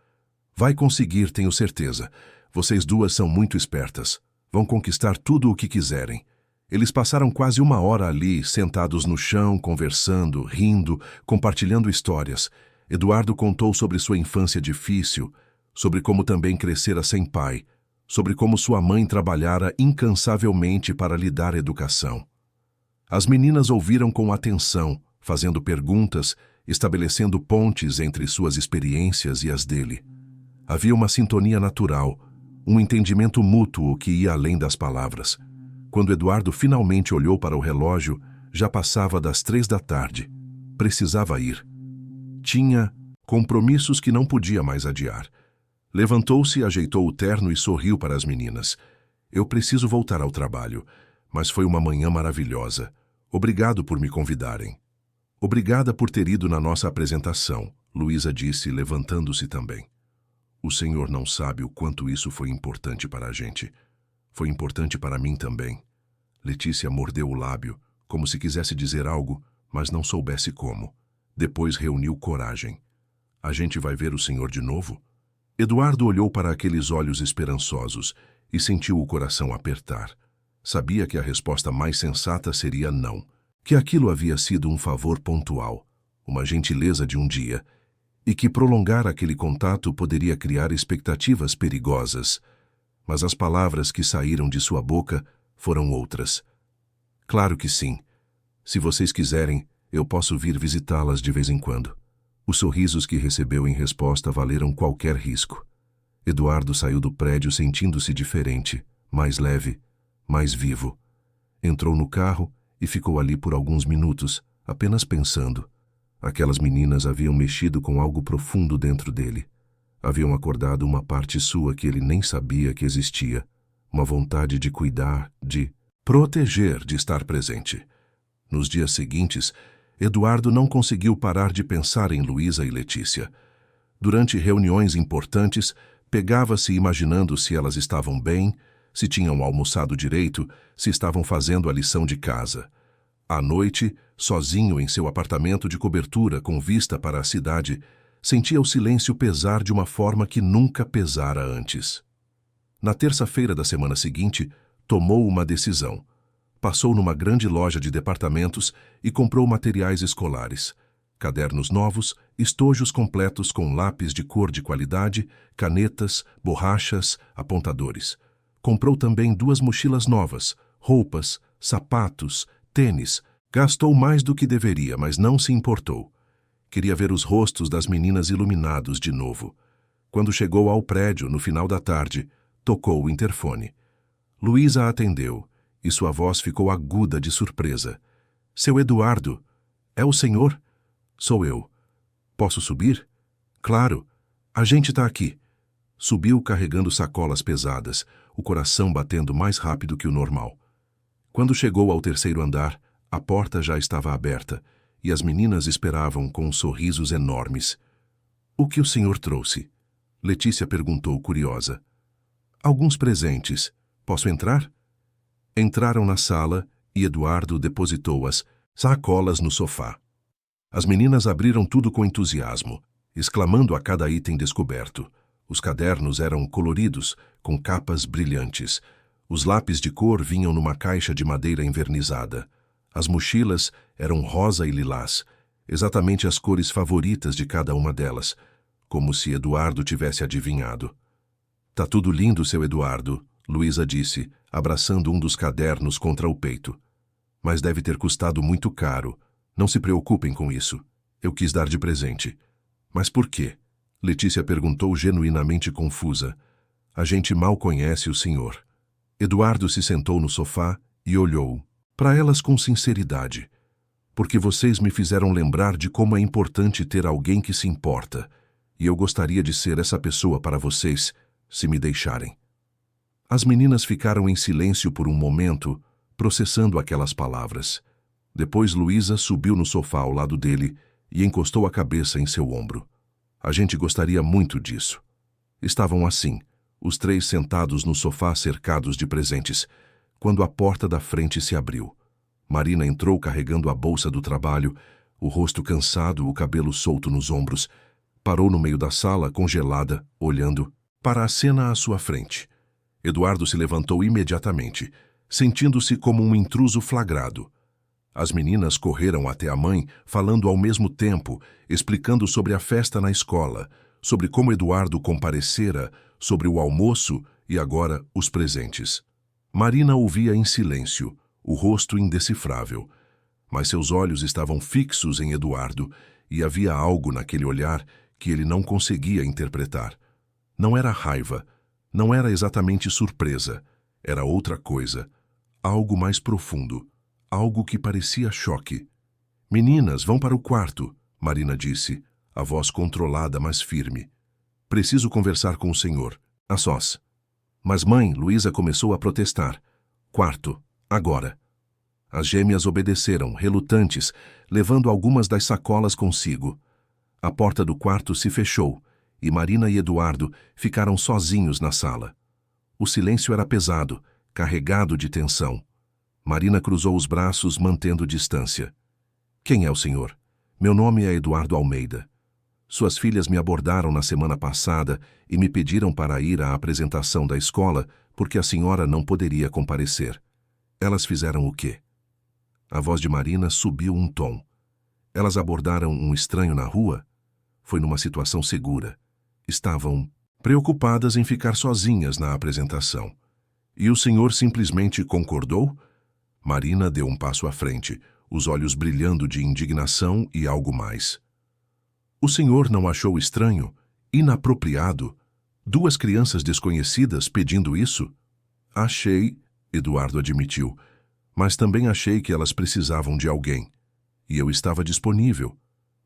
"Vai conseguir, tenho certeza. Vocês 2 são muito espertas. Vão conquistar tudo o que quiserem." Eles passaram quase 1 hora ali, sentados no chão, conversando, rindo, compartilhando histórias. Eduardo contou sobre sua infância difícil, sobre como também crescera sem pai, sobre como sua mãe trabalhara incansavelmente para lhe dar educação. As meninas ouviram com atenção, fazendo perguntas, estabelecendo pontes entre suas experiências e as dele. Havia uma sintonia natural, um entendimento mútuo que ia além das palavras. Quando Eduardo finalmente olhou para o relógio, já passava das 3 da tarde. Precisava ir. Tinha compromissos que não podia mais adiar. Levantou-se, ajeitou o terno e sorriu para as meninas. "Eu preciso voltar ao trabalho, mas foi uma manhã maravilhosa. Obrigado por me convidarem." "Obrigada por ter ido na nossa apresentação", Luísa disse, levantando-se também. "O senhor não sabe o quanto isso foi importante para a gente. Foi importante para mim também." Letícia mordeu o lábio, como se quisesse dizer algo, mas não soubesse como. Depois reuniu coragem. "A gente vai ver o senhor de novo?" Eduardo olhou para aqueles olhos esperançosos e sentiu o coração apertar. Sabia que a resposta mais sensata seria não, que aquilo havia sido um favor pontual, uma gentileza de um dia, e que prolongar aquele contato poderia criar expectativas perigosas. Mas as palavras que saíram de sua boca foram outras. "Claro que sim. Se vocês quiserem, eu posso vir visitá-las de vez em quando." Os sorrisos que recebeu em resposta valeram qualquer risco. Eduardo saiu do prédio sentindo-se diferente, mais leve, mais vivo. Entrou no carro e ficou ali por alguns minutos, apenas pensando. Aquelas meninas haviam mexido com algo profundo dentro dele. Haviam acordado uma parte sua que ele nem sabia que existia. Uma vontade de cuidar, de proteger, de estar presente. Nos dias seguintes, Eduardo não conseguiu parar de pensar em Luísa e Letícia. Durante reuniões importantes, pegava-se imaginando se elas estavam bem, se tinham almoçado direito, se estavam fazendo a lição de casa. À noite, sozinho em seu apartamento de cobertura com vista para a cidade, sentia o silêncio pesar de uma forma que nunca pesara antes. Na terça-feira da semana seguinte, Tomou uma decisão. Passou numa grande loja de departamentos e comprou materiais escolares. Cadernos novos, estojos completos com lápis de cor de qualidade, canetas, borrachas, apontadores. Comprou também 2 mochilas novas, roupas, sapatos, tênis. Gastou mais do que deveria, mas não se importou. Queria ver os rostos das meninas iluminados de novo. Quando chegou ao prédio, no final da tarde, tocou o interfone. Luísa atendeu, e sua voz ficou aguda de surpresa. Seu Eduardo, é o senhor? Sou eu. Posso subir? Claro. A gente está aqui. Subiu carregando sacolas pesadas, o coração batendo mais rápido que o normal. Quando chegou ao 3º andar, a porta já estava aberta e as meninas esperavam com sorrisos enormes. O que o senhor trouxe? Letícia perguntou curiosa. Alguns presentes. Posso entrar? Entraram na sala e Eduardo depositou as sacolas no sofá. As meninas abriram tudo com entusiasmo, exclamando a cada item descoberto. Os cadernos eram coloridos, com capas brilhantes. Os lápis de cor vinham numa caixa de madeira envernizada. As mochilas eram rosa e lilás, exatamente as cores favoritas de cada uma delas, como se Eduardo tivesse adivinhado. Tá tudo lindo, seu Eduardo, Luísa disse, abraçando um dos cadernos contra o peito. Mas deve ter custado muito caro. Não se preocupem com isso. Eu quis dar de presente. Mas por quê? Letícia perguntou genuinamente confusa. A gente mal conhece o senhor. Eduardo se sentou no sofá e olhou para elas com sinceridade. Porque vocês me fizeram lembrar de como é importante ter alguém que se importa. E eu gostaria de ser essa pessoa para vocês, se me deixarem. As meninas ficaram em silêncio por um momento, processando aquelas palavras. Depois Luísa subiu no sofá ao lado dele e encostou a cabeça em seu ombro. A gente gostaria muito disso. Estavam assim, os 3 sentados no sofá cercados de presentes, quando a porta da frente se abriu. Marina entrou carregando a bolsa do trabalho, o rosto cansado, o cabelo solto nos ombros. Parou no meio da sala, congelada, olhando para a cena à sua frente. Eduardo se levantou imediatamente, sentindo-se como um intruso flagrado. As meninas correram até a mãe, falando ao mesmo tempo, explicando sobre a festa na escola, sobre como Eduardo comparecera, sobre o almoço e agora os presentes. Marina ouvia em silêncio, o rosto indecifrável, mas seus olhos estavam fixos em Eduardo e havia algo naquele olhar que ele não conseguia interpretar. Não era raiva, não era exatamente surpresa, era outra coisa, algo mais profundo. Algo que parecia choque. Meninas, vão para o quarto, Marina disse, a voz controlada, mas firme. Preciso conversar com o senhor, a sós. Mas mãe, Luísa começou a protestar. Quarto, agora. As gêmeas obedeceram, relutantes, levando algumas das sacolas consigo. A porta do quarto se fechou e Marina e Eduardo ficaram sozinhos na sala. O silêncio era pesado, carregado de tensão. Marina cruzou os braços, mantendo distância. Quem é o senhor? Meu nome é Eduardo Almeida. Suas filhas me abordaram na semana passada e me pediram para ir à apresentação da escola porque a senhora não poderia comparecer. Elas fizeram o quê? A voz de Marina subiu um tom. Elas abordaram um estranho na rua? Foi numa situação segura. Estavam preocupadas em ficar sozinhas na apresentação. E o senhor simplesmente concordou? Marina deu um passo à frente, os olhos brilhando de indignação e algo mais. O senhor não achou estranho, inapropriado, 2 crianças desconhecidas pedindo isso? Achei, Eduardo admitiu, mas também achei que elas precisavam de alguém. E eu estava disponível.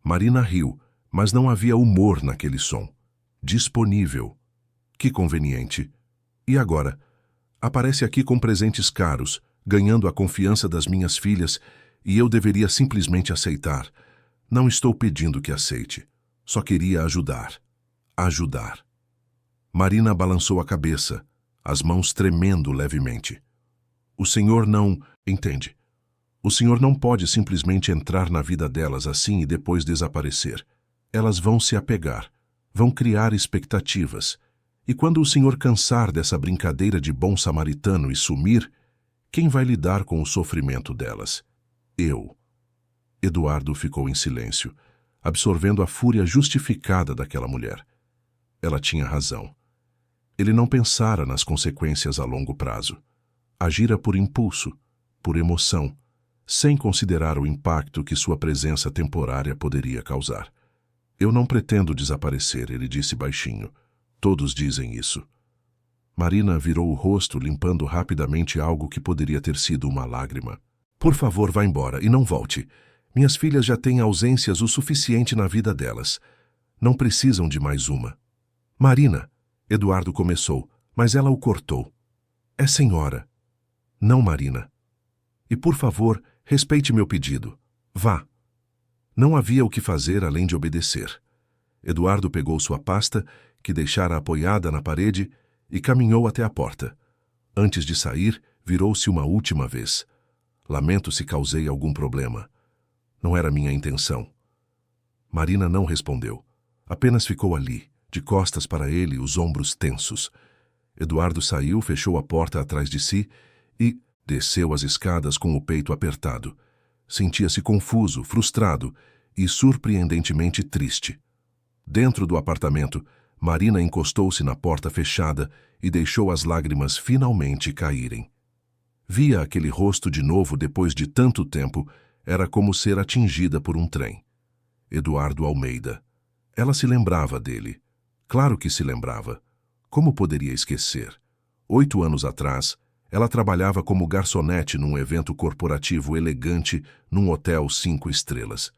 Marina riu, mas não havia humor naquele som. Disponível. Que conveniente. E agora? Aparece aqui com presentes caros, ganhando a confiança das minhas filhas, e eu deveria simplesmente aceitar. Não estou pedindo que aceite. Só queria ajudar. Ajudar. Marina balançou a cabeça, as mãos tremendo levemente. O senhor não... entende? O senhor não pode simplesmente entrar na vida delas assim e depois desaparecer. Elas vão se apegar, vão criar expectativas. E quando o senhor cansar dessa brincadeira de bom samaritano e sumir, quem vai lidar com o sofrimento delas? Eu. Eduardo ficou em silêncio, absorvendo a fúria justificada daquela mulher. Ela tinha razão. Ele não pensara nas consequências a longo prazo. Agira por impulso, por emoção, sem considerar o impacto que sua presença temporária poderia causar. Eu não pretendo desaparecer, ele disse baixinho. Todos dizem isso. Marina virou o rosto, limpando rapidamente algo que poderia ter sido uma lágrima. Por favor, vá embora e não volte. Minhas filhas já têm ausências o suficiente na vida delas. Não precisam de mais uma. Marina, Eduardo começou, mas ela o cortou. É senhora. Não, Marina. E por favor, respeite meu pedido. Vá. Não havia o que fazer além de obedecer. Eduardo pegou sua pasta, que deixara apoiada na parede, e caminhou até a porta. Antes de sair, virou-se uma última vez. Lamento se causei algum problema. Não era minha intenção. Marina não respondeu. Apenas ficou ali, de costas para ele, os ombros tensos. Eduardo saiu, fechou a porta atrás de si e desceu as escadas com o peito apertado. Sentia-se confuso, frustrado e surpreendentemente triste. Dentro do apartamento, Marina encostou-se na porta fechada e deixou as lágrimas finalmente caírem. Via aquele rosto de novo depois de tanto tempo, era como ser atingida por um trem. Eduardo Almeida. Ela se lembrava dele. Claro que se lembrava. Como poderia esquecer? 8 anos atrás, ela trabalhava como garçonete num evento corporativo elegante num hotel 5 estrelas.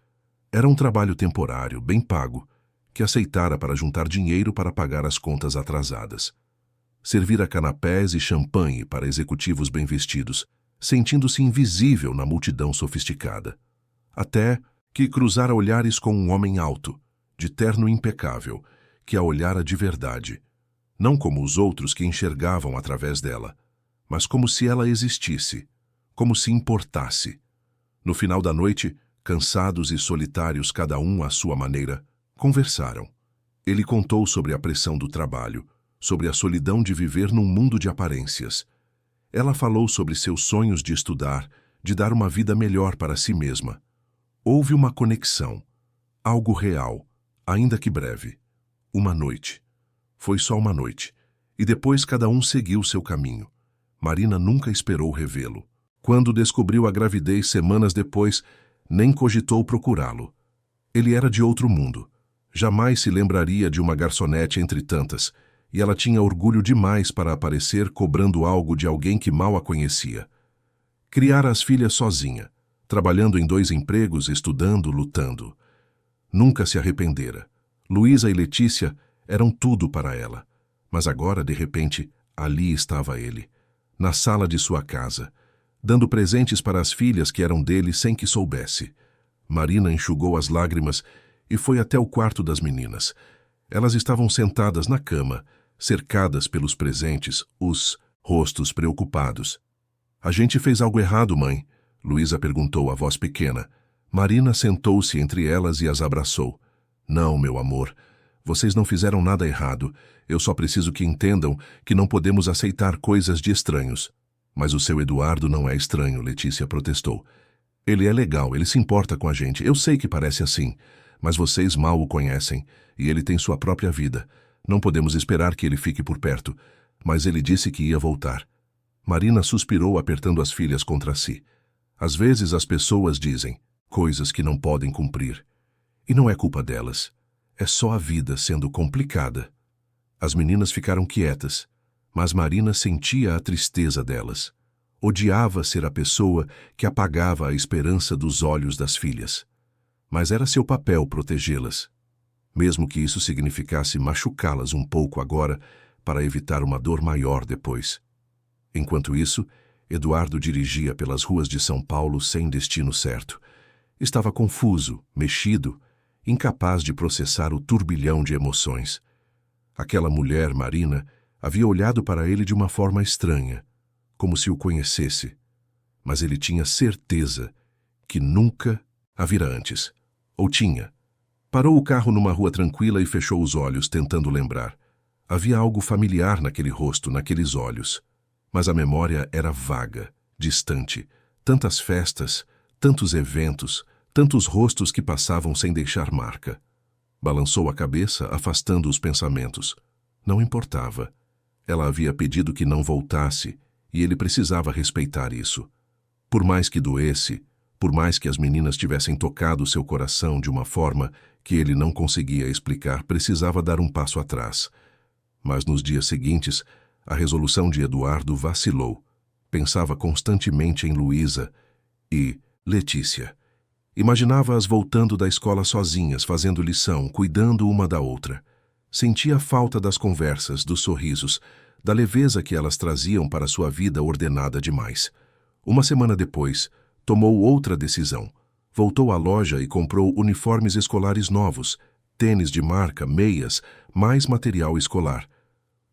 Era um trabalho temporário, bem pago, que aceitara para juntar dinheiro para pagar as contas atrasadas. Servira canapés e champanhe para executivos bem vestidos, sentindo-se invisível na multidão sofisticada. Até que cruzara olhares com um homem alto, de terno impecável, que a olhara de verdade, não como os outros que enxergavam através dela, mas como se ela existisse, como se importasse. No final da noite, cansados e solitários cada um à sua maneira, conversaram. Ele contou sobre a pressão do trabalho, sobre a solidão de viver num mundo de aparências. Ela falou sobre seus sonhos de estudar, de dar uma vida melhor para si mesma. Houve uma conexão, algo real, ainda que breve. Uma noite. Foi só uma noite. E depois cada um seguiu seu caminho. Marina nunca esperou revê-lo. Quando descobriu a gravidez semanas depois, nem cogitou procurá-lo. Ele era de outro mundo. Jamais se lembraria de uma garçonete entre tantas, e ela tinha orgulho demais para aparecer cobrando algo de alguém que mal a conhecia. Criara as filhas sozinha, trabalhando em 2 empregos, estudando, lutando. Nunca se arrependera. Luísa e Letícia eram tudo para ela. Mas agora, de repente, ali estava ele, na sala de sua casa, dando presentes para as filhas que eram dele sem que soubesse. Marina enxugou as lágrimas e foi até o quarto das meninas. Elas estavam sentadas na cama, cercadas pelos presentes, os rostos preocupados. A gente fez algo errado, mãe? Luísa perguntou a voz pequena. Marina sentou-se entre elas e as abraçou. Não, meu amor, vocês não fizeram nada errado. Eu só preciso que entendam que não podemos aceitar coisas de estranhos. Mas o seu Eduardo não é estranho, Letícia protestou. Ele é legal, ele se importa com a gente. Eu sei que parece assim, mas vocês mal o conhecem e ele tem sua própria vida. Não podemos esperar que ele fique por perto, mas ele disse que ia voltar. Marina suspirou, apertando as filhas contra si. Às vezes as pessoas dizem coisas que não podem cumprir. E não é culpa delas. É só a vida sendo complicada. As meninas ficaram quietas, mas Marina sentia a tristeza delas. Odiava ser a pessoa que apagava a esperança dos olhos das filhas. Mas era seu papel protegê-las, mesmo que isso significasse machucá-las um pouco agora para evitar uma dor maior depois. Enquanto isso, Eduardo dirigia pelas ruas de São Paulo sem destino certo. Estava confuso, mexido, incapaz de processar o turbilhão de emoções. Aquela mulher, Marina, havia olhado para ele de uma forma estranha, como se o conhecesse, mas ele tinha certeza que nunca a vira antes. Ou tinha. Parou o carro numa rua tranquila e fechou os olhos, tentando lembrar. Havia algo familiar naquele rosto, naqueles olhos. Mas a memória era vaga, distante. Tantas festas, tantos eventos, tantos rostos que passavam sem deixar marca. Balançou a cabeça, afastando os pensamentos. Não importava. Ela havia pedido que não voltasse, e ele precisava respeitar isso. Por mais que doesse, por mais que as meninas tivessem tocado seu coração de uma forma que ele não conseguia explicar, precisava dar um passo atrás. Mas nos dias seguintes, a resolução de Eduardo vacilou. Pensava constantemente em Luísa e Letícia. Imaginava-as voltando da escola sozinhas, fazendo lição, cuidando uma da outra. Sentia a falta das conversas, dos sorrisos, da leveza que elas traziam para sua vida ordenada demais. Uma semana depois, tomou outra decisão. Voltou à loja e comprou uniformes escolares novos, tênis de marca, meias, mais material escolar.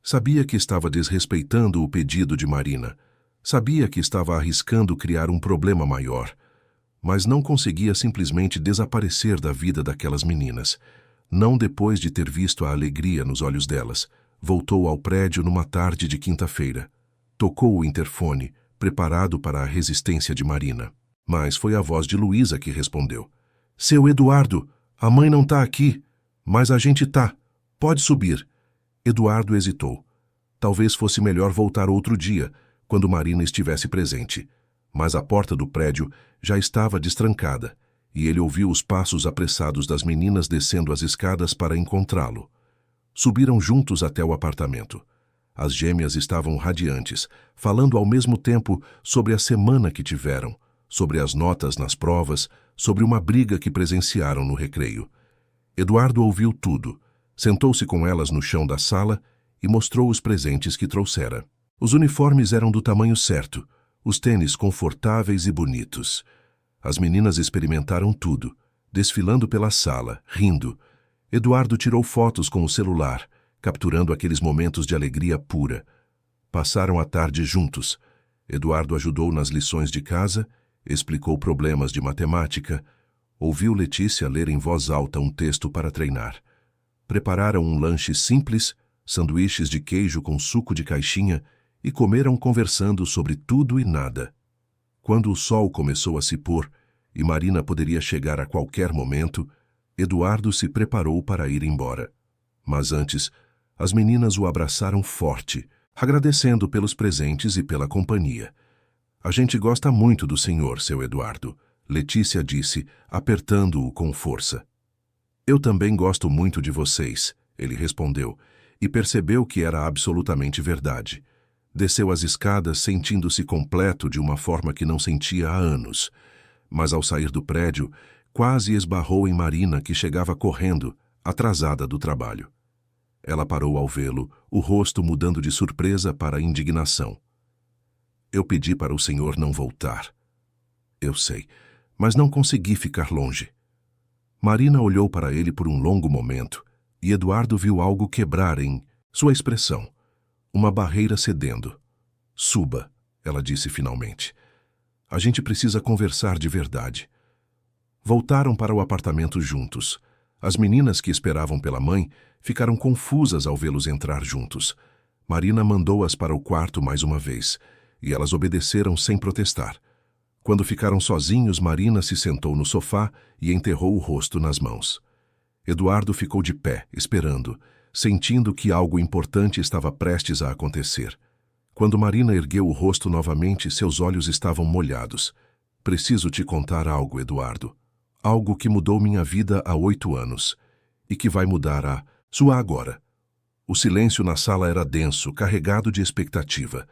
Sabia que estava desrespeitando o pedido de Marina. Sabia que estava arriscando criar um problema maior. Mas não conseguia simplesmente desaparecer da vida daquelas meninas. Não depois de ter visto a alegria nos olhos delas. Voltou ao prédio numa tarde de quinta-feira. Tocou o interfone, preparado para a resistência de Marina. Mas foi a voz de Luísa que respondeu. "Seu Eduardo, a mãe não tá aqui, mas a gente tá. Pode subir." Eduardo hesitou. Talvez fosse melhor voltar outro dia, quando Marina estivesse presente. Mas a porta do prédio já estava destrancada, e ele ouviu os passos apressados das meninas descendo as escadas para encontrá-lo. Subiram juntos até o apartamento. As gêmeas estavam radiantes, falando ao mesmo tempo sobre a semana que tiveram, sobre as notas nas provas, sobre uma briga que presenciaram no recreio. Eduardo ouviu tudo, sentou-se com elas no chão da sala e mostrou os presentes que trouxera. Os uniformes eram do tamanho certo, os tênis confortáveis e bonitos. As meninas experimentaram tudo, desfilando pela sala, rindo. Eduardo tirou fotos com o celular, capturando aqueles momentos de alegria pura. Passaram a tarde juntos. Eduardo ajudou nas lições de casa, explicou problemas de matemática, ouviu Letícia ler em voz alta um texto para treinar. Prepararam um lanche simples, sanduíches de queijo com suco de caixinha, e comeram conversando sobre tudo e nada. Quando o sol começou a se pôr e Marina poderia chegar a qualquer momento, Eduardo se preparou para ir embora. Mas antes, as meninas o abraçaram forte, agradecendo pelos presentes e pela companhia. "A gente gosta muito do senhor, seu Eduardo", Letícia disse, apertando-o com força. "Eu também gosto muito de vocês", ele respondeu, e percebeu que era absolutamente verdade. Desceu as escadas sentindo-se completo de uma forma que não sentia há anos. Mas ao sair do prédio, quase esbarrou em Marina, que chegava correndo, atrasada do trabalho. Ela parou ao vê-lo, o rosto mudando de surpresa para indignação. "Eu pedi para o senhor não voltar." "Eu sei, mas não consegui ficar longe." Marina olhou para ele por um longo momento, e Eduardo viu algo quebrar em sua expressão. Uma barreira cedendo. "Suba", ela disse finalmente. "A gente precisa conversar de verdade." Voltaram para o apartamento juntos. As meninas que esperavam pela mãe ficaram confusas ao vê-los entrar juntos. Marina mandou-as para o quarto mais uma vez, e elas obedeceram sem protestar. Quando ficaram sozinhos, Marina se sentou no sofá e enterrou o rosto nas mãos. Eduardo ficou de pé, esperando, sentindo que algo importante estava prestes a acontecer. Quando Marina ergueu o rosto novamente, seus olhos estavam molhados. "Preciso te contar algo, Eduardo. Algo que mudou minha vida há 8 anos. E que vai mudar a sua agora." O silêncio na sala era denso, carregado de expectativa.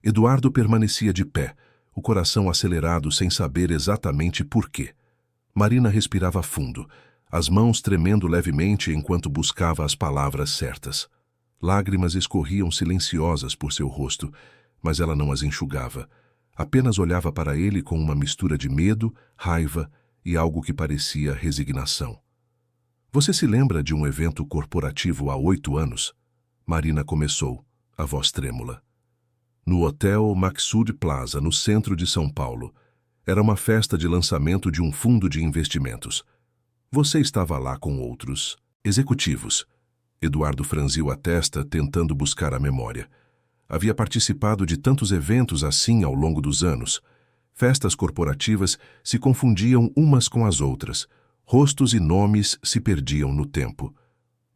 Eduardo permanecia de pé, o coração acelerado sem saber exatamente por quê. Marina respirava fundo, as mãos tremendo levemente enquanto buscava as palavras certas. Lágrimas escorriam silenciosas por seu rosto, mas ela não as enxugava. Apenas olhava para ele com uma mistura de medo, raiva e algo que parecia resignação. "Você se lembra de um evento corporativo há 8 anos?" Marina começou, a voz trêmula. "No Hotel Maxud Plaza, no centro de São Paulo. Era uma festa de lançamento de um fundo de investimentos. Você estava lá com outros executivos. Eduardo franziu a testa, tentando buscar a memória. Havia participado de tantos eventos assim ao longo dos anos. Festas corporativas se confundiam umas com as outras. Rostos e nomes se perdiam no tempo.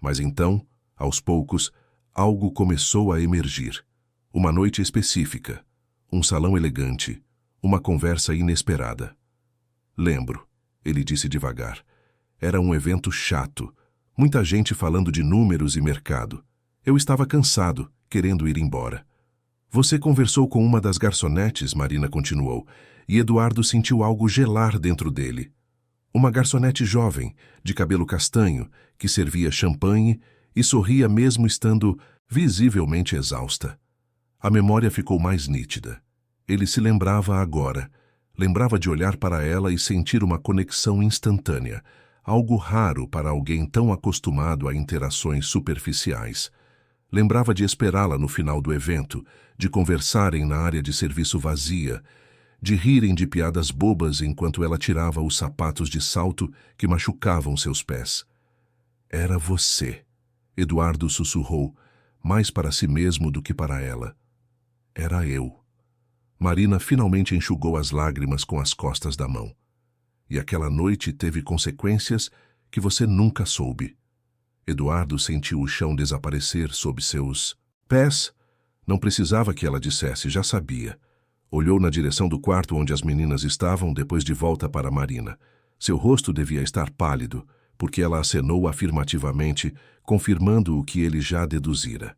Mas então, aos poucos, algo começou a emergir. Uma noite específica, um salão elegante, uma conversa inesperada. Lembro, ele disse devagar. Era um evento chato, muita gente falando de números e mercado. Eu estava cansado, querendo ir embora. Você conversou com uma das garçonetes, Marina continuou, e Eduardo sentiu algo gelar dentro dele. Uma garçonete jovem, de cabelo castanho, que servia champanhe e sorria mesmo estando visivelmente exausta. A memória ficou mais nítida. Ele se lembrava agora. Lembrava de olhar para ela e sentir uma conexão instantânea, algo raro para alguém tão acostumado a interações superficiais. Lembrava de esperá-la no final do evento, de conversarem na área de serviço vazia, de rirem de piadas bobas enquanto ela tirava os sapatos de salto que machucavam seus pés. Era você, Eduardo sussurrou, mais para si mesmo do que para ela. Era eu. Marina finalmente enxugou as lágrimas com as costas da mão. E aquela noite teve consequências que você nunca soube. Eduardo sentiu o chão desaparecer sob seus pés. Não precisava que ela dissesse, já sabia. Olhou na direção do quarto onde as meninas estavam, depois de volta para Marina. Seu rosto devia estar pálido, porque ela acenou afirmativamente, confirmando o que ele já deduzira.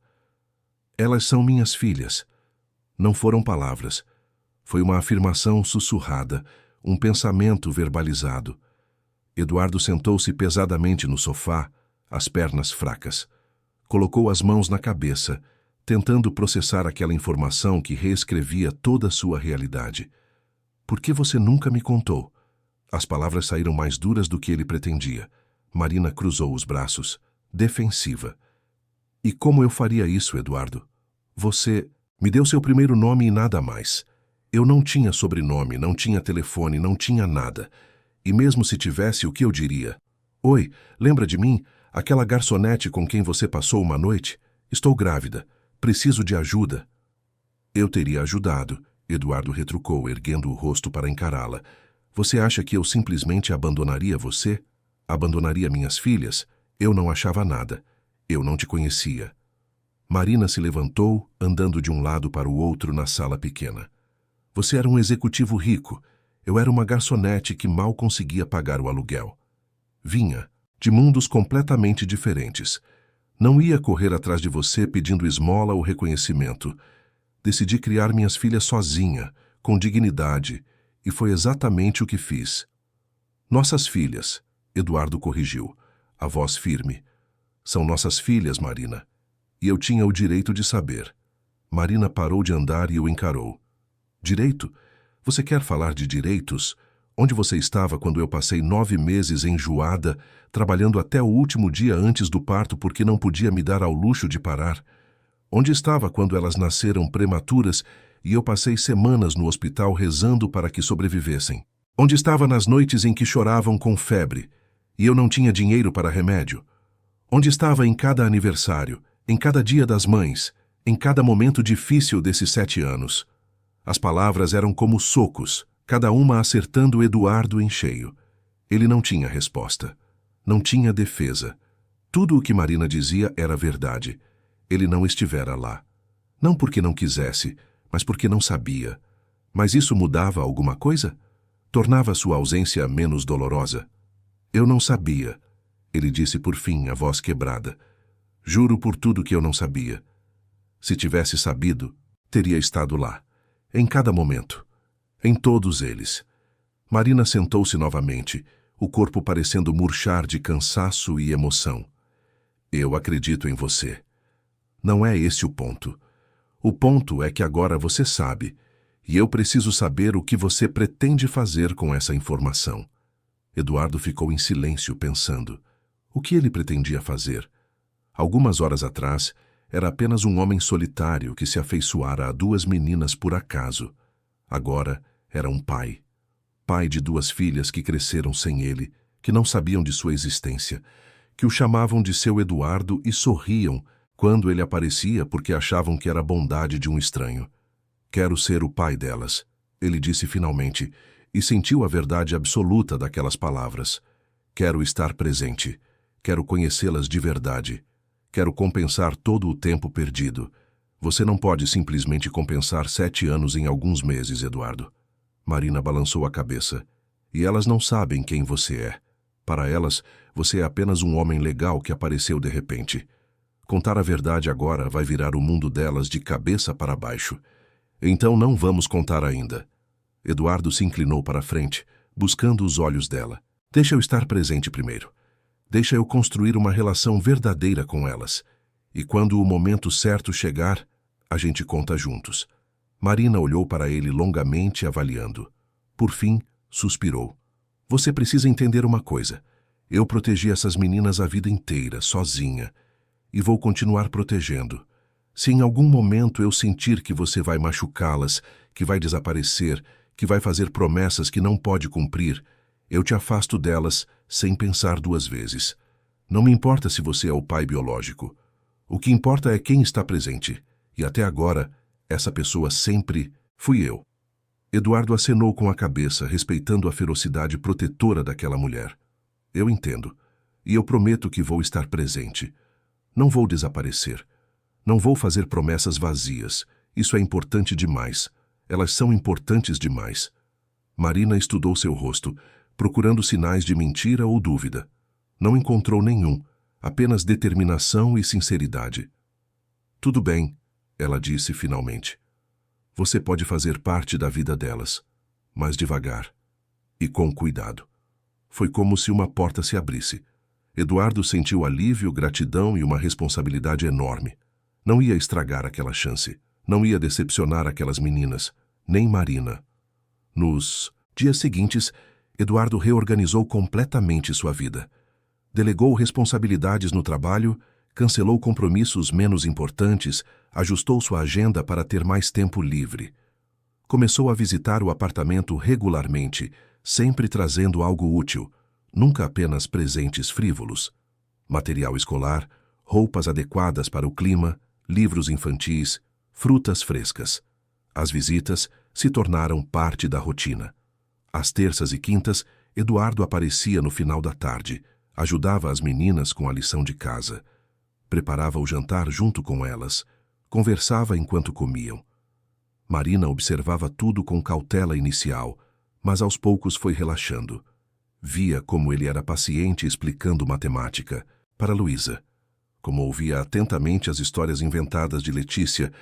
Elas são minhas filhas. Não foram palavras. Foi uma afirmação sussurrada, um pensamento verbalizado. Eduardo sentou-se pesadamente no sofá, as pernas fracas. Colocou as mãos na cabeça, tentando processar aquela informação que reescrevia toda a sua realidade. Por que você nunca me contou? As palavras saíram mais duras do que ele pretendia. Marina cruzou os braços, defensiva. E como eu faria isso, Eduardo? Você me deu seu primeiro nome e nada mais. Eu não tinha sobrenome, não tinha telefone, não tinha nada. E mesmo se tivesse, o que eu diria? Oi, lembra de mim? Aquela garçonete com quem você passou uma noite? Estou grávida. Preciso de ajuda. Eu teria ajudado, Eduardo retrucou, erguendo o rosto para encará-la. Você acha que eu simplesmente abandonaria você? Abandonaria minhas filhas? Eu não achava nada. Eu não te conhecia. Marina se levantou, andando de um lado para o outro na sala pequena. Você era um executivo rico. Eu era uma garçonete que mal conseguia pagar o aluguel. Vinha de mundos completamente diferentes. Não ia correr atrás de você pedindo esmola ou reconhecimento. Decidi criar minhas filhas sozinha, com dignidade, e foi exatamente o que fiz. Nossas filhas, Eduardo corrigiu, a voz firme. São nossas filhas, Marina. E eu tinha o direito de saber. Marina parou de andar e o encarou. Direito? Você quer falar de direitos? Onde você estava quando eu passei 9 meses enjoada, trabalhando até o último dia antes do parto porque não podia me dar ao luxo de parar? Onde estava quando elas nasceram prematuras e eu passei semanas no hospital rezando para que sobrevivessem? Onde estava nas noites em que choravam com febre e eu não tinha dinheiro para remédio? Onde estava em cada aniversário, em cada dia das mães, em cada momento difícil desses 7 anos? As palavras eram como socos, cada uma acertando Eduardo em cheio. Ele não tinha resposta. Não tinha defesa. Tudo o que Marina dizia era verdade. Ele não estivera lá. Não porque não quisesse, mas porque não sabia. Mas isso mudava alguma coisa? Tornava sua ausência menos dolorosa? Eu não sabia, ele disse por fim, a voz quebrada. Juro por tudo que eu não sabia. Se tivesse sabido, teria estado lá. Em cada momento. Em todos eles. Marina sentou-se novamente, o corpo parecendo murchar de cansaço e emoção. Eu acredito em você. Não é esse o ponto. O ponto é que agora você sabe, e eu preciso saber o que você pretende fazer com essa informação. Eduardo ficou em silêncio pensando. O que ele pretendia fazer? Algumas horas atrás, era apenas um homem solitário que se afeiçoara a 2 meninas por acaso. Agora, era um pai. Pai de 2 filhas que cresceram sem ele, que não sabiam de sua existência, que o chamavam de seu Eduardo e sorriam quando ele aparecia porque achavam que era a bondade de um estranho. Quero ser o pai delas, ele disse finalmente, e sentiu a verdade absoluta daquelas palavras. Quero estar presente. Quero conhecê-las de verdade. Quero compensar todo o tempo perdido. Você não pode simplesmente compensar 7 anos em alguns meses, Eduardo. Marina balançou a cabeça. E elas não sabem quem você é. Para elas, você é apenas um homem legal que apareceu de repente. Contar a verdade agora vai virar o mundo delas de cabeça para baixo. Então não vamos contar ainda. Eduardo se inclinou para a frente, buscando os olhos dela. Deixa eu estar presente primeiro. Deixa eu construir uma relação verdadeira com elas. E quando o momento certo chegar, a gente conta juntos. Marina olhou para ele longamente, avaliando. Por fim, suspirou. Você precisa entender uma coisa. Eu protegi essas meninas a vida inteira, sozinha. E vou continuar protegendo. Se em algum momento eu sentir que você vai machucá-las, que vai desaparecer, que vai fazer promessas que não pode cumprir, eu te afasto delas sem pensar 2 vezes. Não me importa se você é o pai biológico. O que importa é quem está presente. E até agora, essa pessoa sempre fui eu. Eduardo acenou com a cabeça, respeitando a ferocidade protetora daquela mulher. Eu entendo. E eu prometo que vou estar presente. Não vou desaparecer. Não vou fazer promessas vazias. Isso é importante demais. Elas são importantes demais. Marina estudou seu rosto, procurando sinais de mentira ou dúvida. Não encontrou nenhum, apenas determinação e sinceridade. Tudo bem, ela disse finalmente. Você pode fazer parte da vida delas, mas devagar e com cuidado. Foi como se uma porta se abrisse. Eduardo sentiu alívio, gratidão e uma responsabilidade enorme. Não ia estragar aquela chance. Não ia decepcionar aquelas meninas, nem Marina. Nos dias seguintes, Eduardo reorganizou completamente sua vida. Delegou responsabilidades no trabalho, cancelou compromissos menos importantes, ajustou sua agenda para ter mais tempo livre. Começou a visitar o apartamento regularmente, sempre trazendo algo útil, nunca apenas presentes frívolos. Material escolar, roupas adequadas para o clima, livros infantis, frutas frescas. As visitas se tornaram parte da rotina. Às terças e quintas, Eduardo aparecia no final da tarde, ajudava as meninas com a lição de casa. Preparava o jantar junto com elas, conversava enquanto comiam. Marina observava tudo com cautela inicial, mas aos poucos foi relaxando. Via como ele era paciente explicando matemática para Luísa, como ouvia atentamente as histórias inventadas de Letícia,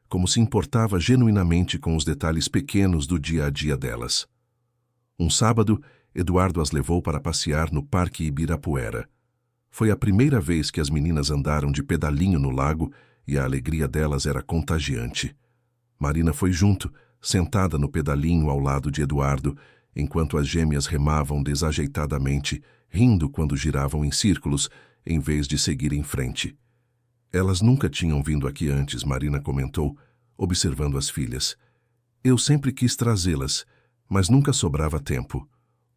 como se importava genuinamente com os detalhes pequenos do dia a dia delas. Um sábado, Eduardo as levou para passear no Parque Ibirapuera. Foi a primeira vez que as meninas andaram de pedalinho no lago e a alegria delas era contagiante. Marina foi junto, sentada no pedalinho ao lado de Eduardo, enquanto as gêmeas remavam desajeitadamente, rindo quando giravam em círculos, em vez de seguir em frente. Elas nunca tinham vindo aqui antes, Marina comentou, observando as filhas. Eu sempre quis trazê-las, mas nunca sobrava tempo.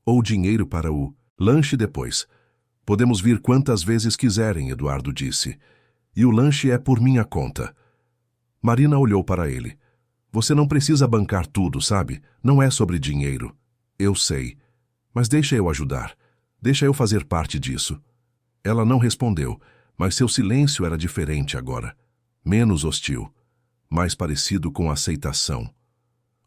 Ou dinheiro para o lanche depois. Podemos vir quantas vezes quiserem, Eduardo disse. E o lanche é por minha conta. Marina olhou para ele. Você não precisa bancar tudo, sabe? Não é sobre dinheiro. Eu sei. Mas deixa eu ajudar. Deixa eu fazer parte disso. Ela não respondeu, mas seu silêncio era diferente agora. Menos hostil. Mais parecido com aceitação.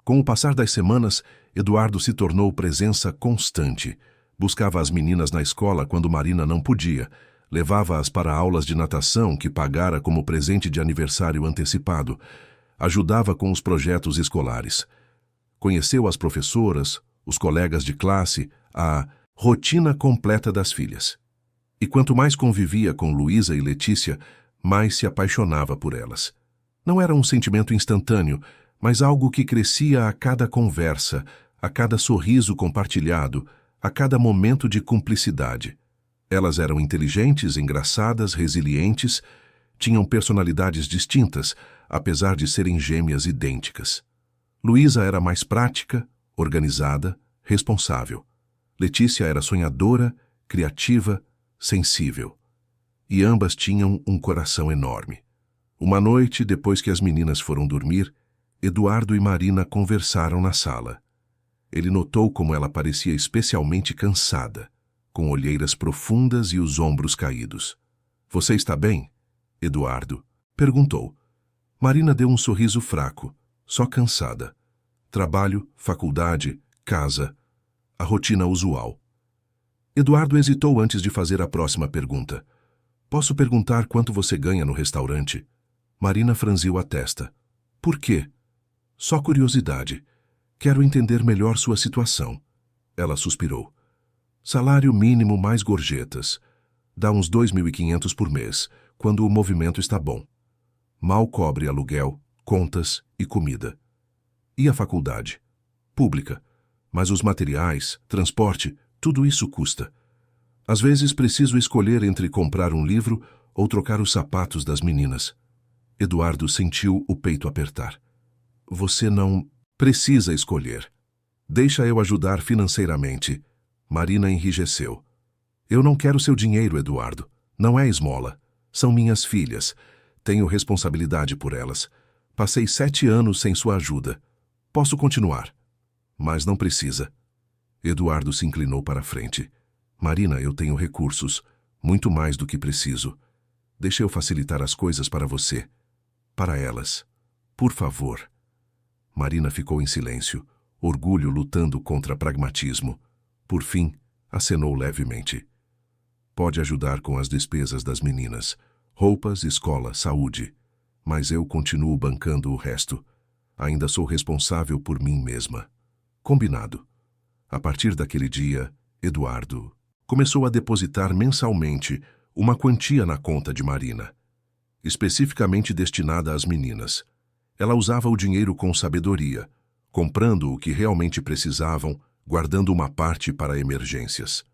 Com o passar das semanas, Eduardo se tornou presença constante. Buscava as meninas na escola quando Marina não podia. Levava-as para aulas de natação que pagara como presente de aniversário antecipado. Ajudava com os projetos escolares. Conheceu as professoras, os colegas de classe, a rotina completa das filhas. E quanto mais convivia com Luísa e Letícia, mais se apaixonava por elas. Não era um sentimento instantâneo, mas algo que crescia a cada conversa, a cada sorriso compartilhado, a cada momento de cumplicidade. Elas eram inteligentes, engraçadas, resilientes, tinham personalidades distintas, apesar de serem gêmeas idênticas. Luísa era mais prática, organizada, responsável. Letícia era sonhadora, criativa, sensível. e ambas tinham um coração enorme. Uma noite, depois que as meninas foram dormir, Eduardo e Marina conversaram na sala. Ele notou como ela parecia especialmente cansada, com olheiras profundas e os ombros caídos. "Você está bem?" Eduardo perguntou. Marina deu um sorriso fraco, só cansada. Trabalho, faculdade, casa, a rotina usual. Eduardo hesitou antes de fazer a próxima pergunta. "Posso perguntar quanto você ganha no restaurante?" Marina franziu a testa. "Por quê?" "Só curiosidade. Quero entender melhor sua situação." Ela suspirou. "Salário mínimo mais gorjetas. Dá uns 2.500 por mês, quando o movimento está bom. Mal cobre aluguel, contas e comida." "E a faculdade?" "Pública. Mas os materiais, transporte, tudo isso custa. Às vezes preciso escolher entre comprar um livro ou trocar os sapatos das meninas." Eduardo sentiu o peito apertar. "Você não precisa escolher. Deixa eu ajudar financeiramente." Marina enrijeceu. "Eu não quero seu dinheiro, Eduardo. Não é esmola. São minhas filhas. Tenho responsabilidade por elas. Passei 7 anos sem sua ajuda. Posso continuar." "Mas não precisa." Eduardo se inclinou para a frente. "Marina, eu tenho recursos. Muito mais do que preciso. Deixa eu facilitar as coisas para você. Para elas. Por favor." Marina ficou em silêncio, orgulho lutando contra pragmatismo. Por fim, acenou levemente. "Pode ajudar com as despesas das meninas. Roupas, escola, saúde. Mas eu continuo bancando o resto. Ainda sou responsável por mim mesma." "Combinado." A partir daquele dia, Eduardo começou a depositar mensalmente uma quantia na conta de Marina, especificamente destinada às meninas. Ela usava o dinheiro com sabedoria, comprando o que realmente precisavam, guardando uma parte para emergências.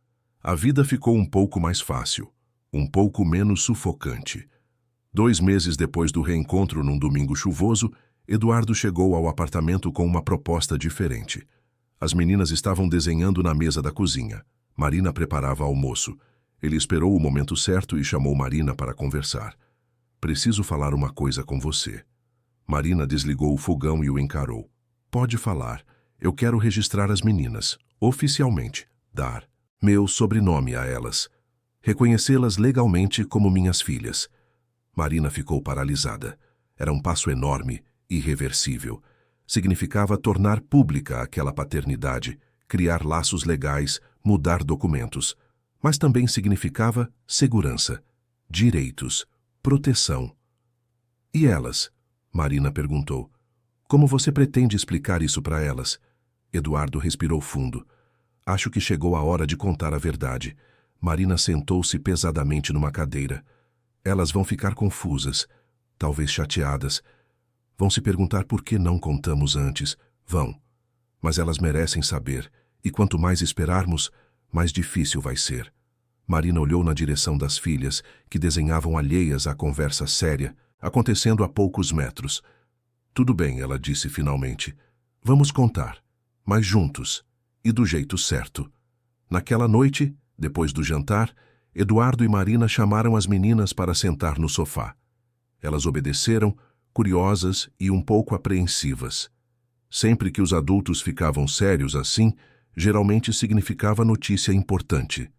A vida ficou um pouco mais fácil, um pouco menos sufocante. 2 meses depois do reencontro num domingo chuvoso, Eduardo chegou ao apartamento com uma proposta diferente. As meninas estavam desenhando na mesa da cozinha. Marina preparava almoço. Ele esperou o momento certo e chamou Marina para conversar. "Preciso falar uma coisa com você." Marina desligou o fogão e o encarou. "Pode falar. Eu quero registrar as meninas, oficialmente, dar meu sobrenome a elas. Reconhecê-las legalmente como minhas filhas." Marina ficou paralisada. Era um passo enorme, irreversível. Significava tornar pública aquela paternidade, criar laços legais, mudar documentos. Mas também significava segurança, direitos, proteção. "E elas?" Marina perguntou. "Como você pretende explicar isso para elas?" Eduardo respirou fundo. "Acho que chegou a hora de contar a verdade." Marina sentou-se pesadamente numa cadeira. "Elas vão ficar confusas, talvez chateadas. Vão se perguntar por que não contamos antes. Vão. Mas elas merecem saber, e quanto mais esperarmos, mais difícil vai ser." Marina olhou na direção das filhas, que desenhavam alheias à conversa séria, acontecendo a poucos metros. "Tudo bem," ela disse finalmente. "Vamos contar, mas juntos, e do jeito certo." Naquela noite, depois do jantar, Eduardo e Marina chamaram as meninas para sentar no sofá. Elas obedeceram, curiosas e um pouco apreensivas. Sempre que os adultos ficavam sérios assim, geralmente significava notícia importante.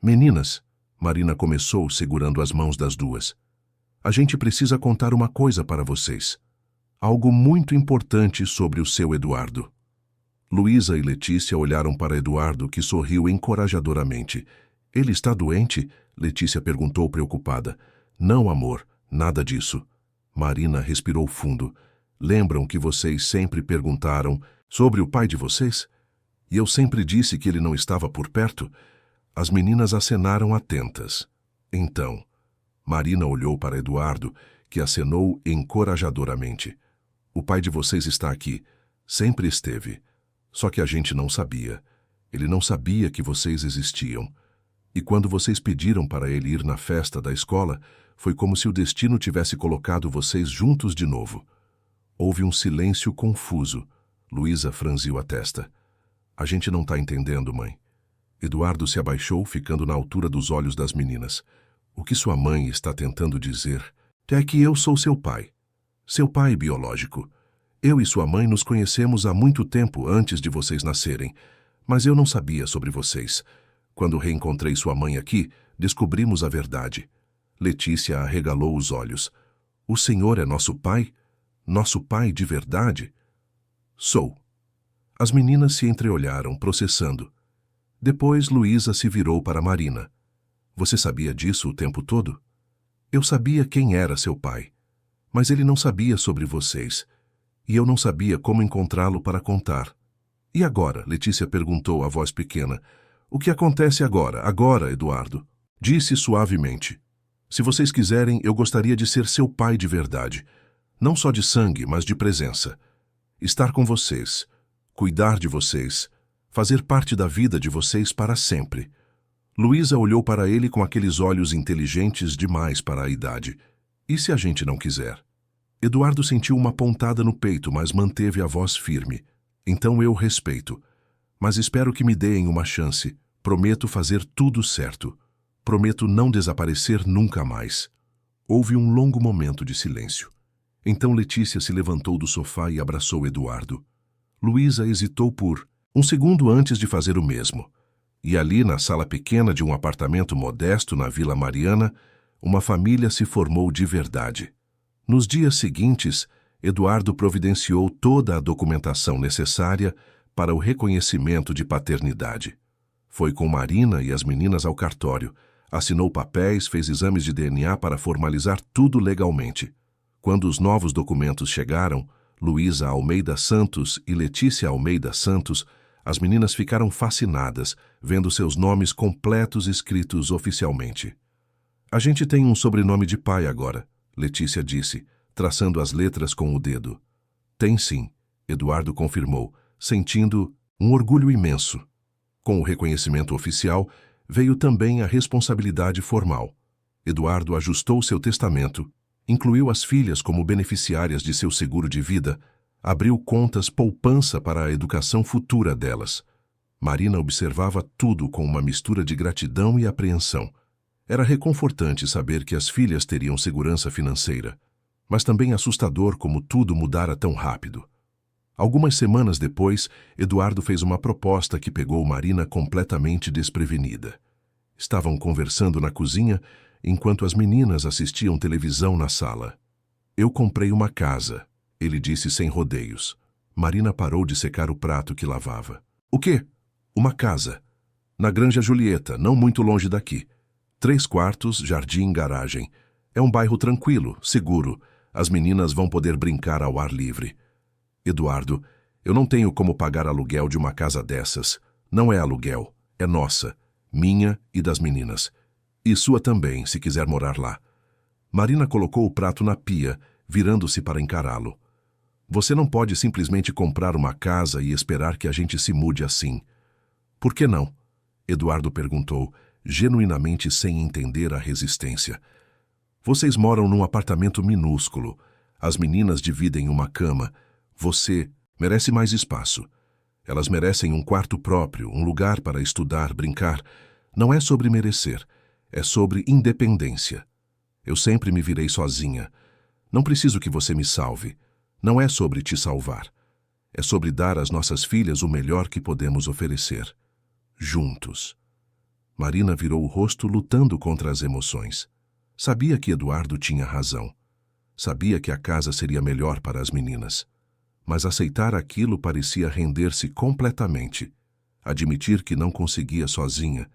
"Meninas," Marina começou segurando as mãos das duas, "a gente precisa contar uma coisa para vocês. Algo muito importante sobre o seu Eduardo." Luísa e Letícia olharam para Eduardo, que sorriu encorajadoramente. "Ele está doente?" Letícia perguntou preocupada. "Não, amor, nada disso." Marina respirou fundo. "Lembram que vocês sempre perguntaram sobre o pai de vocês? E eu sempre disse que ele não estava por perto?" As meninas acenaram atentas. "Então..." Marina olhou para Eduardo, que acenou encorajadoramente. "O pai de vocês está aqui. Sempre esteve. Só que a gente não sabia. Ele não sabia que vocês existiam. E quando vocês pediram para ele ir na festa da escola, foi como se o destino tivesse colocado vocês juntos de novo." Houve um silêncio confuso. Luísa franziu a testa. "A gente não está entendendo, mãe." Eduardo se abaixou, ficando na altura dos olhos das meninas. O que sua mãe está tentando dizer é que eu sou seu pai biológico. Eu e sua mãe nos conhecemos há muito tempo antes de vocês nascerem, mas eu não sabia sobre vocês. Quando reencontrei sua mãe aqui, descobrimos a verdade. Letícia arregalou os olhos. O senhor é nosso pai? Nosso pai de verdade? Sou. As meninas se entreolharam, processando. Depois, Luísa se virou para Marina. Você sabia disso o tempo todo? Eu sabia quem era seu pai, mas ele não sabia sobre vocês, e eu não sabia como encontrá-lo para contar. E agora? Letícia perguntou a voz pequena. O que acontece agora? Agora, Eduardo? Disse suavemente. Se vocês quiserem, eu gostaria de ser seu pai de verdade. Não só de sangue, mas de presença. Estar com vocês, cuidar de vocês, fazer parte da vida de vocês para sempre. Luísa olhou para ele com aqueles olhos inteligentes demais para a idade. E se a gente não quiser? Eduardo sentiu uma pontada no peito, mas manteve a voz firme. Então eu respeito. Mas espero que me deem uma chance. Prometo fazer tudo certo. Prometo não desaparecer nunca mais. Houve um longo momento de silêncio. Então Letícia se levantou do sofá e abraçou Eduardo. Luísa hesitou por um segundo antes de fazer o mesmo. E ali, na sala pequena de um apartamento modesto na Vila Mariana, uma família se formou de verdade. Nos dias seguintes, Eduardo providenciou toda a documentação necessária para o reconhecimento de paternidade. Foi com Marina e as meninas ao cartório, assinou papéis, fez exames de DNA para formalizar tudo legalmente. Quando os novos documentos chegaram, Luísa Almeida Santos e Letícia Almeida Santos, as meninas ficaram fascinadas, vendo seus nomes completos escritos oficialmente. A gente tem um sobrenome de pai agora, Letícia disse, traçando as letras com o dedo. Tem sim, Eduardo confirmou, sentindo um orgulho imenso. Com o reconhecimento oficial, veio também a responsabilidade formal. Eduardo ajustou seu testamento, incluiu as filhas como beneficiárias de seu seguro de vida, abriu contas poupança para a educação futura delas. Marina observava tudo com uma mistura de gratidão e apreensão. Era reconfortante saber que as filhas teriam segurança financeira, mas também assustador como tudo mudara tão rápido. Algumas semanas depois, Eduardo fez uma proposta que pegou Marina completamente desprevenida. Estavam conversando na cozinha enquanto as meninas assistiam televisão na sala. Eu comprei uma casa, ele disse sem rodeios. Marina parou de secar o prato que lavava. O quê? Uma casa. Na Granja Julieta, não muito longe daqui. 3 quartos, jardim, garagem. É um bairro tranquilo, seguro. As meninas vão poder brincar ao ar livre. Eduardo, eu não tenho como pagar aluguel de uma casa dessas. Não é aluguel, é nossa, minha e das meninas. E sua também, se quiser morar lá. Marina colocou o prato na pia, virando-se para encará-lo. Você não pode simplesmente comprar uma casa e esperar que a gente se mude assim. Por que não? Eduardo perguntou, genuinamente sem entender a resistência. Vocês moram num apartamento minúsculo. As meninas dividem uma cama. Você merece mais espaço. Elas merecem um quarto próprio, um lugar para estudar, brincar. Não é sobre merecer, é sobre independência. Eu sempre me virei sozinha. Não preciso que você me salve. Não é sobre te salvar. É sobre dar às nossas filhas o melhor que podemos oferecer. Juntos. Marina virou o rosto lutando contra as emoções. Sabia que Eduardo tinha razão. Sabia que a casa seria melhor para as meninas. Mas aceitar aquilo parecia render-se completamente. Admitir que não conseguia sozinha.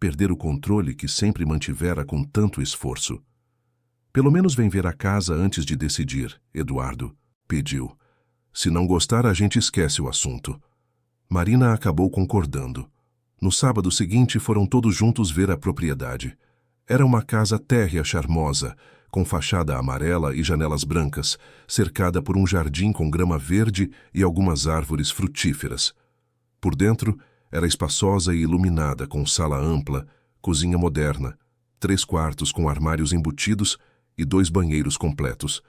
Perder o controle que sempre mantivera com tanto esforço. Pelo menos vem ver a casa antes de decidir, Eduardo, pediu. Se não gostar, a gente esquece o assunto. Marina acabou concordando. No sábado seguinte, foram todos juntos ver a propriedade. Era uma casa térrea charmosa, com fachada amarela e janelas brancas, cercada por um jardim com grama verde e algumas árvores frutíferas. Por dentro, era espaçosa e iluminada, com sala ampla, cozinha moderna, 3 quartos com armários embutidos e 2 banheiros completos.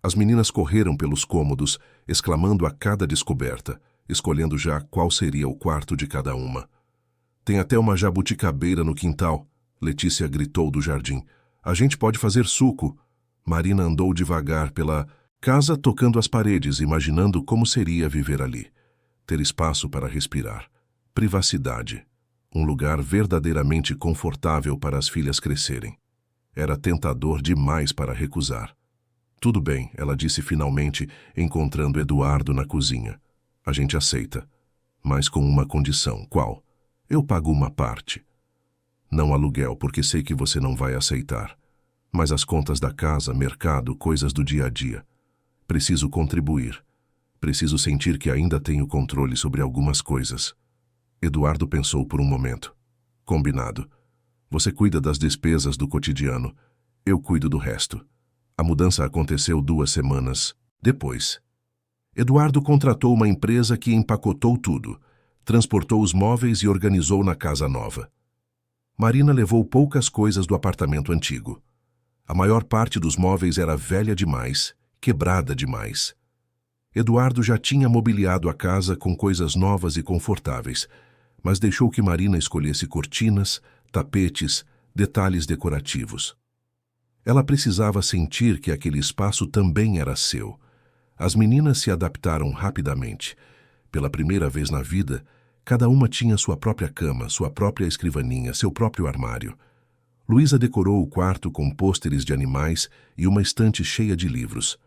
As meninas correram pelos cômodos, exclamando a cada descoberta, escolhendo já qual seria o quarto de cada uma. Tem até uma jabuticabeira no quintal, Letícia gritou do jardim. A gente pode fazer suco. Marina andou devagar pela casa, tocando as paredes, imaginando como seria viver ali. Ter espaço para respirar. Privacidade. Um lugar verdadeiramente confortável para as filhas crescerem. Era tentador demais para recusar. Tudo bem, ela disse finalmente, encontrando Eduardo na cozinha. A gente aceita. Mas com uma condição. Qual? Eu pago uma parte. Não aluguel, porque sei que você não vai aceitar. Mas as contas da casa, mercado, coisas do dia a dia. Preciso contribuir. Preciso sentir que ainda tenho controle sobre algumas coisas. Eduardo pensou por um momento. Combinado. Você cuida das despesas do cotidiano. Eu cuido do resto. A mudança aconteceu 2 semanas depois. Eduardo contratou uma empresa que empacotou tudo, transportou os móveis e organizou na casa nova. Marina levou poucas coisas do apartamento antigo. A maior parte dos móveis era velha demais, quebrada demais. Eduardo já tinha mobiliado a casa com coisas novas e confortáveis, mas deixou que Marina escolhesse cortinas, tapetes, detalhes decorativos. Ela precisava sentir que aquele espaço também era seu. As meninas se adaptaram rapidamente. Pela primeira vez na vida, cada uma tinha sua própria cama, sua própria escrivaninha, seu próprio armário. Luísa decorou o quarto com pôsteres de animais e uma estante cheia de livros.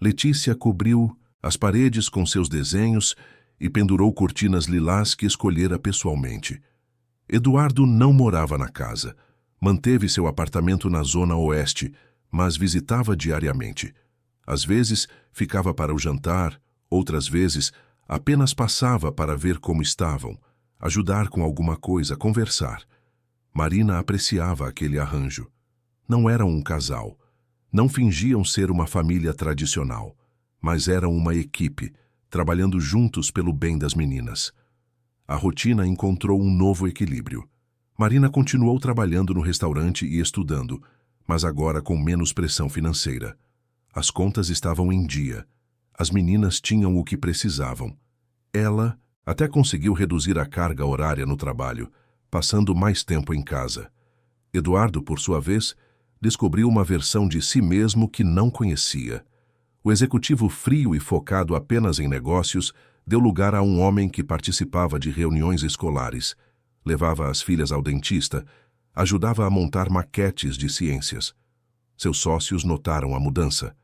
Letícia cobriu as paredes com seus desenhos e pendurou cortinas lilás que escolhera pessoalmente. Eduardo não morava na casa. Manteve seu apartamento na zona oeste, mas visitava diariamente. Às vezes, ficava para o jantar, outras vezes, apenas passava para ver como estavam, ajudar com alguma coisa, conversar. Marina apreciava aquele arranjo. Não eram um casal. Não fingiam ser uma família tradicional, mas eram uma equipe, trabalhando juntos pelo bem das meninas. A rotina encontrou um novo equilíbrio. Marina continuou trabalhando no restaurante e estudando, mas agora com menos pressão financeira. As contas estavam em dia. As meninas tinham o que precisavam. Ela até conseguiu reduzir a carga horária no trabalho, passando mais tempo em casa. Eduardo, por sua vez, descobriu uma versão de si mesmo que não conhecia. O executivo frio e focado apenas em negócios deu lugar a um homem que participava de reuniões escolares, levava as filhas ao dentista, ajudava a montar maquetes de ciências. Seus sócios notaram a mudança.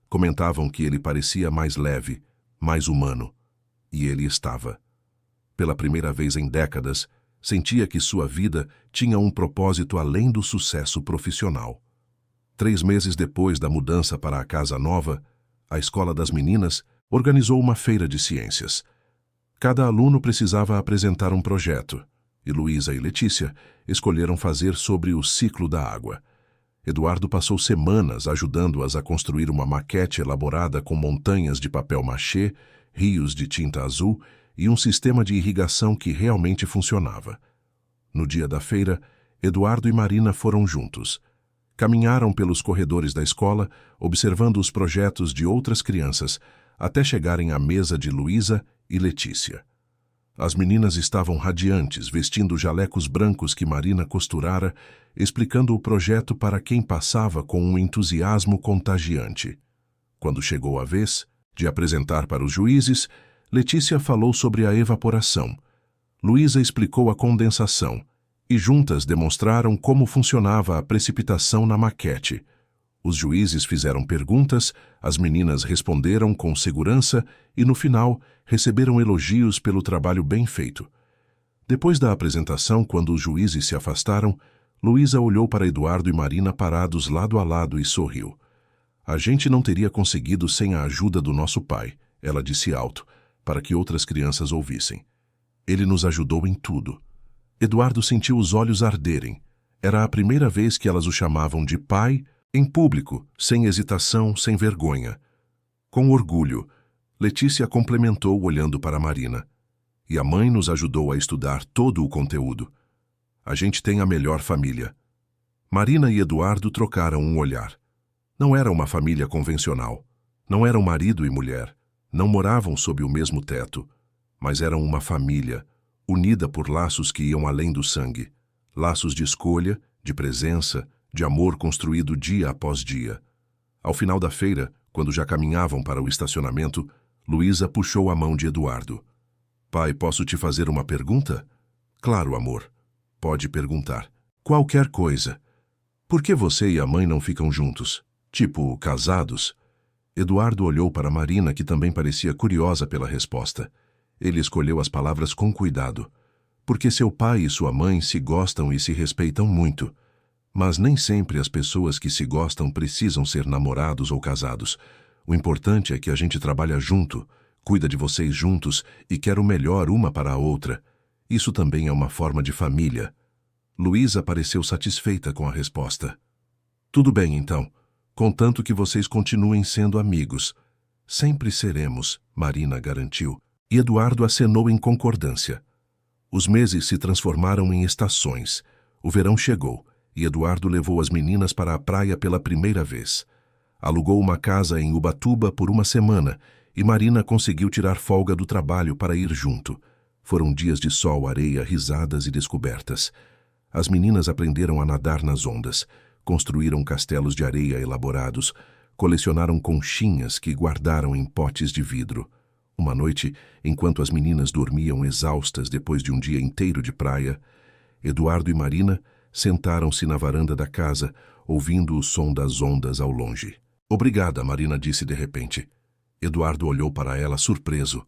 Comentavam que ele parecia mais leve, mais humano. E ele estava. Pela primeira vez em décadas, sentia que sua vida tinha um propósito além do sucesso profissional. 3 meses depois da mudança para a casa nova, a Escola das Meninas organizou uma feira de ciências. Cada aluno precisava apresentar um projeto, e Luísa e Letícia escolheram fazer sobre o ciclo da água. Eduardo passou semanas ajudando-as a construir uma maquete elaborada com montanhas de papel machê, rios de tinta azul e um sistema de irrigação que realmente funcionava. No dia da feira, Eduardo e Marina foram juntos. Caminharam pelos corredores da escola, observando os projetos de outras crianças, até chegarem à mesa de Luísa e Letícia. As meninas estavam radiantes, vestindo jalecos brancos que Marina costurara, explicando o projeto para quem passava com um entusiasmo contagiante. Quando chegou a vez de apresentar para os juízes, Letícia falou sobre a evaporação. Luísa explicou a condensação, e juntas demonstraram como funcionava a precipitação na maquete. Os juízes fizeram perguntas, as meninas responderam com segurança e, no final, receberam elogios pelo trabalho bem feito. Depois da apresentação, quando os juízes se afastaram, Luísa olhou para Eduardo e Marina parados lado a lado e sorriu. A gente não teria conseguido sem a ajuda do nosso pai, ela disse alto, para que outras crianças ouvissem. Ele nos ajudou em tudo. Eduardo sentiu os olhos arderem. Era a primeira vez que elas o chamavam de pai, em público, sem hesitação, sem vergonha. Com orgulho, Letícia complementou olhando para Marina. E a mãe nos ajudou a estudar todo o conteúdo. A gente tem a melhor família. Marina e Eduardo trocaram um olhar. Não era uma família convencional. Não eram marido e mulher. Não moravam sob o mesmo teto. Mas eram uma família, unida por laços que iam além do sangue. Laços de escolha, de presença, de amor construído dia após dia. Ao final da feira, quando já caminhavam para o estacionamento, Luísa puxou a mão de Eduardo. Pai, posso te fazer uma pergunta? Claro, amor. Pode perguntar. Qualquer coisa. Por que você e a mãe não ficam juntos? Tipo, casados? Eduardo olhou para Marina, que também parecia curiosa pela resposta. Ele escolheu as palavras com cuidado. Porque seu pai e sua mãe se gostam e se respeitam muito. Mas nem sempre as pessoas que se gostam precisam ser namorados ou casados. O importante é que a gente trabalha junto, cuida de vocês juntos e quer o melhor uma para a outra. Isso também é uma forma de família. Luísa pareceu satisfeita com a resposta. Tudo bem, então. Contanto que vocês continuem sendo amigos. Sempre seremos, Marina garantiu. E Eduardo acenou em concordância. Os meses se transformaram em estações. O verão chegou e Eduardo levou as meninas para a praia pela primeira vez. Alugou uma casa em Ubatuba por uma semana e Marina conseguiu tirar folga do trabalho para ir junto. Foram dias de sol, areia, risadas e descobertas. As meninas aprenderam a nadar nas ondas, construíram castelos de areia elaborados, colecionaram conchinhas que guardaram em potes de vidro. Uma noite, enquanto as meninas dormiam exaustas depois de um dia inteiro de praia, Eduardo e Marina sentaram-se na varanda da casa, ouvindo o som das ondas ao longe. Obrigada, Marina disse de repente. Eduardo olhou para ela surpreso.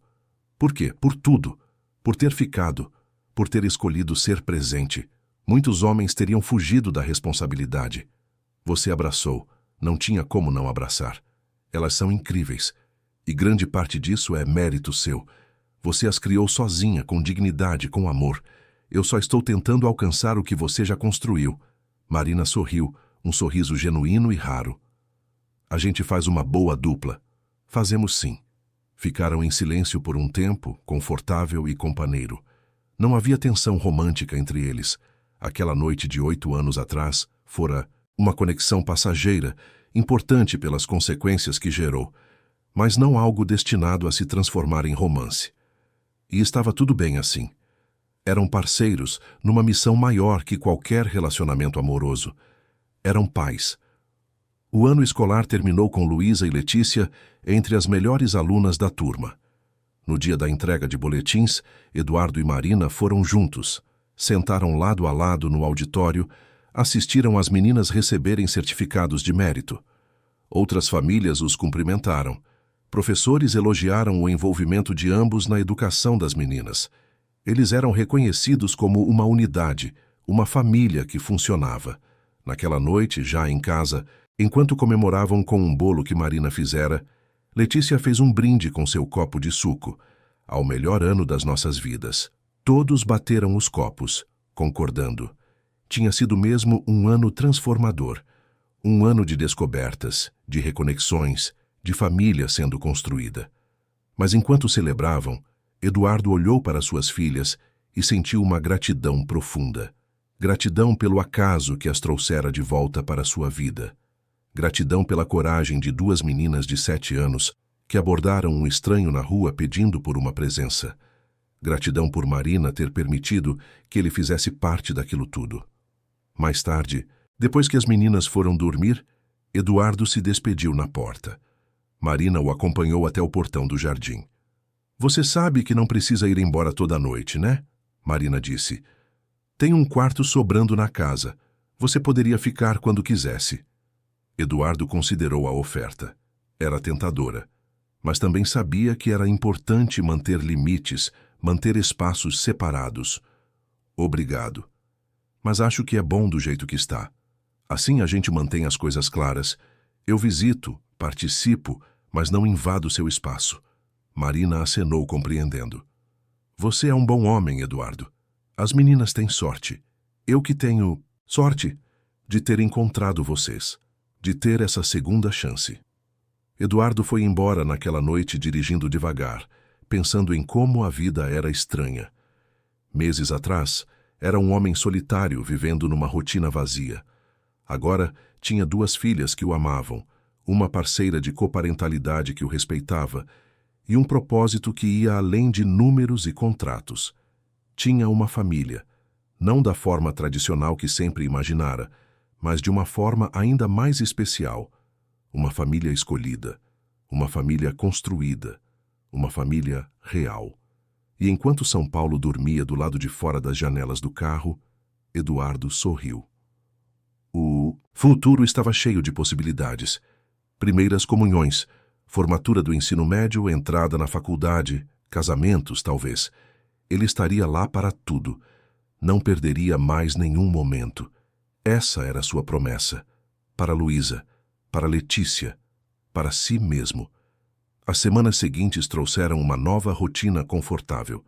Por quê? Por tudo. Por ter ficado. Por ter escolhido ser presente. Muitos homens teriam fugido da responsabilidade. Você abraçou. Não tinha como não abraçar. Elas são incríveis. E grande parte disso é mérito seu. Você as criou sozinha, com dignidade, com amor. Eu só estou tentando alcançar o que você já construiu. Marina sorriu, um sorriso genuíno e raro. A gente faz uma boa dupla. Fazemos sim. Ficaram em silêncio por um tempo, confortável e companheiro. Não havia tensão romântica entre eles. Aquela noite de 8 anos atrás fora uma conexão passageira, importante pelas consequências que gerou, mas não algo destinado a se transformar em romance. E estava tudo bem assim. Eram parceiros numa missão maior que qualquer relacionamento amoroso. Eram pais. O ano escolar terminou com Luísa e Letícia entre as melhores alunas da turma. No dia da entrega de boletins, Eduardo e Marina foram juntos. Sentaram lado a lado no auditório, assistiram as meninas receberem certificados de mérito. Outras famílias os cumprimentaram. Professores elogiaram o envolvimento de ambos na educação das meninas. Eles eram reconhecidos como uma unidade, uma família que funcionava. Naquela noite, já em casa, enquanto comemoravam com um bolo que Marina fizera, Letícia fez um brinde com seu copo de suco, ao melhor ano das nossas vidas. Todos bateram os copos, concordando. Tinha sido mesmo um ano transformador, um ano de descobertas, de reconexões, de família sendo construída. Mas enquanto celebravam, Eduardo olhou para suas filhas e sentiu uma gratidão profunda. Gratidão pelo acaso que as trouxera de volta para sua vida. Gratidão pela coragem de 2 meninas de 7 anos que abordaram um estranho na rua pedindo por uma presença. Gratidão por Marina ter permitido que ele fizesse parte daquilo tudo. Mais tarde, depois que as meninas foram dormir, Eduardo se despediu na porta. Marina o acompanhou até o portão do jardim. Você sabe que não precisa ir embora toda noite, né? Marina disse. Tem um quarto sobrando na casa. Você poderia ficar quando quisesse. Eduardo considerou a oferta. Era tentadora. Mas também sabia que era importante manter limites, manter espaços separados. Obrigado. Mas acho que é bom do jeito que está. Assim a gente mantém as coisas claras. Eu visito, participo, mas não invado seu espaço. Marina acenou compreendendo. Você é um bom homem, Eduardo. As meninas têm sorte. Eu que tenho sorte de ter encontrado vocês, de ter essa segunda chance. Eduardo foi embora naquela noite dirigindo devagar, pensando em como a vida era estranha. Meses atrás, era um homem solitário vivendo numa rotina vazia. Agora, tinha 2 filhas que o amavam, uma parceira de coparentalidade que o respeitava e um propósito que ia além de números e contratos. Tinha uma família, não da forma tradicional que sempre imaginara, mas de uma forma ainda mais especial. Uma família escolhida, uma família construída, uma família real. E enquanto São Paulo dormia do lado de fora das janelas do carro, Eduardo sorriu. O futuro estava cheio de possibilidades. Primeiras comunhões, formatura do ensino médio, entrada na faculdade, casamentos, talvez. Ele estaria lá para tudo. Não perderia mais nenhum momento. Essa era sua promessa. Para Luísa, para Letícia, para si mesmo. As semanas seguintes trouxeram uma nova rotina confortável.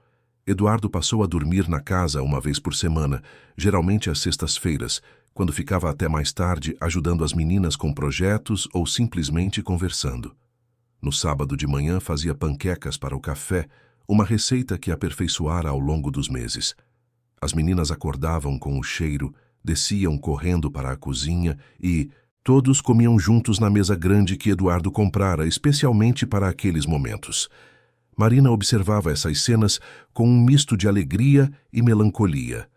Eduardo passou a dormir na casa uma vez por semana, geralmente às sextas-feiras, quando ficava até mais tarde ajudando as meninas com projetos ou simplesmente conversando. No sábado de manhã fazia panquecas para o café, uma receita que aperfeiçoara ao longo dos meses. As meninas acordavam com o cheiro, desciam correndo para a cozinha e todos comiam juntos na mesa grande que Eduardo comprara especialmente para aqueles momentos. Marina observava essas cenas com um misto de alegria e melancolia.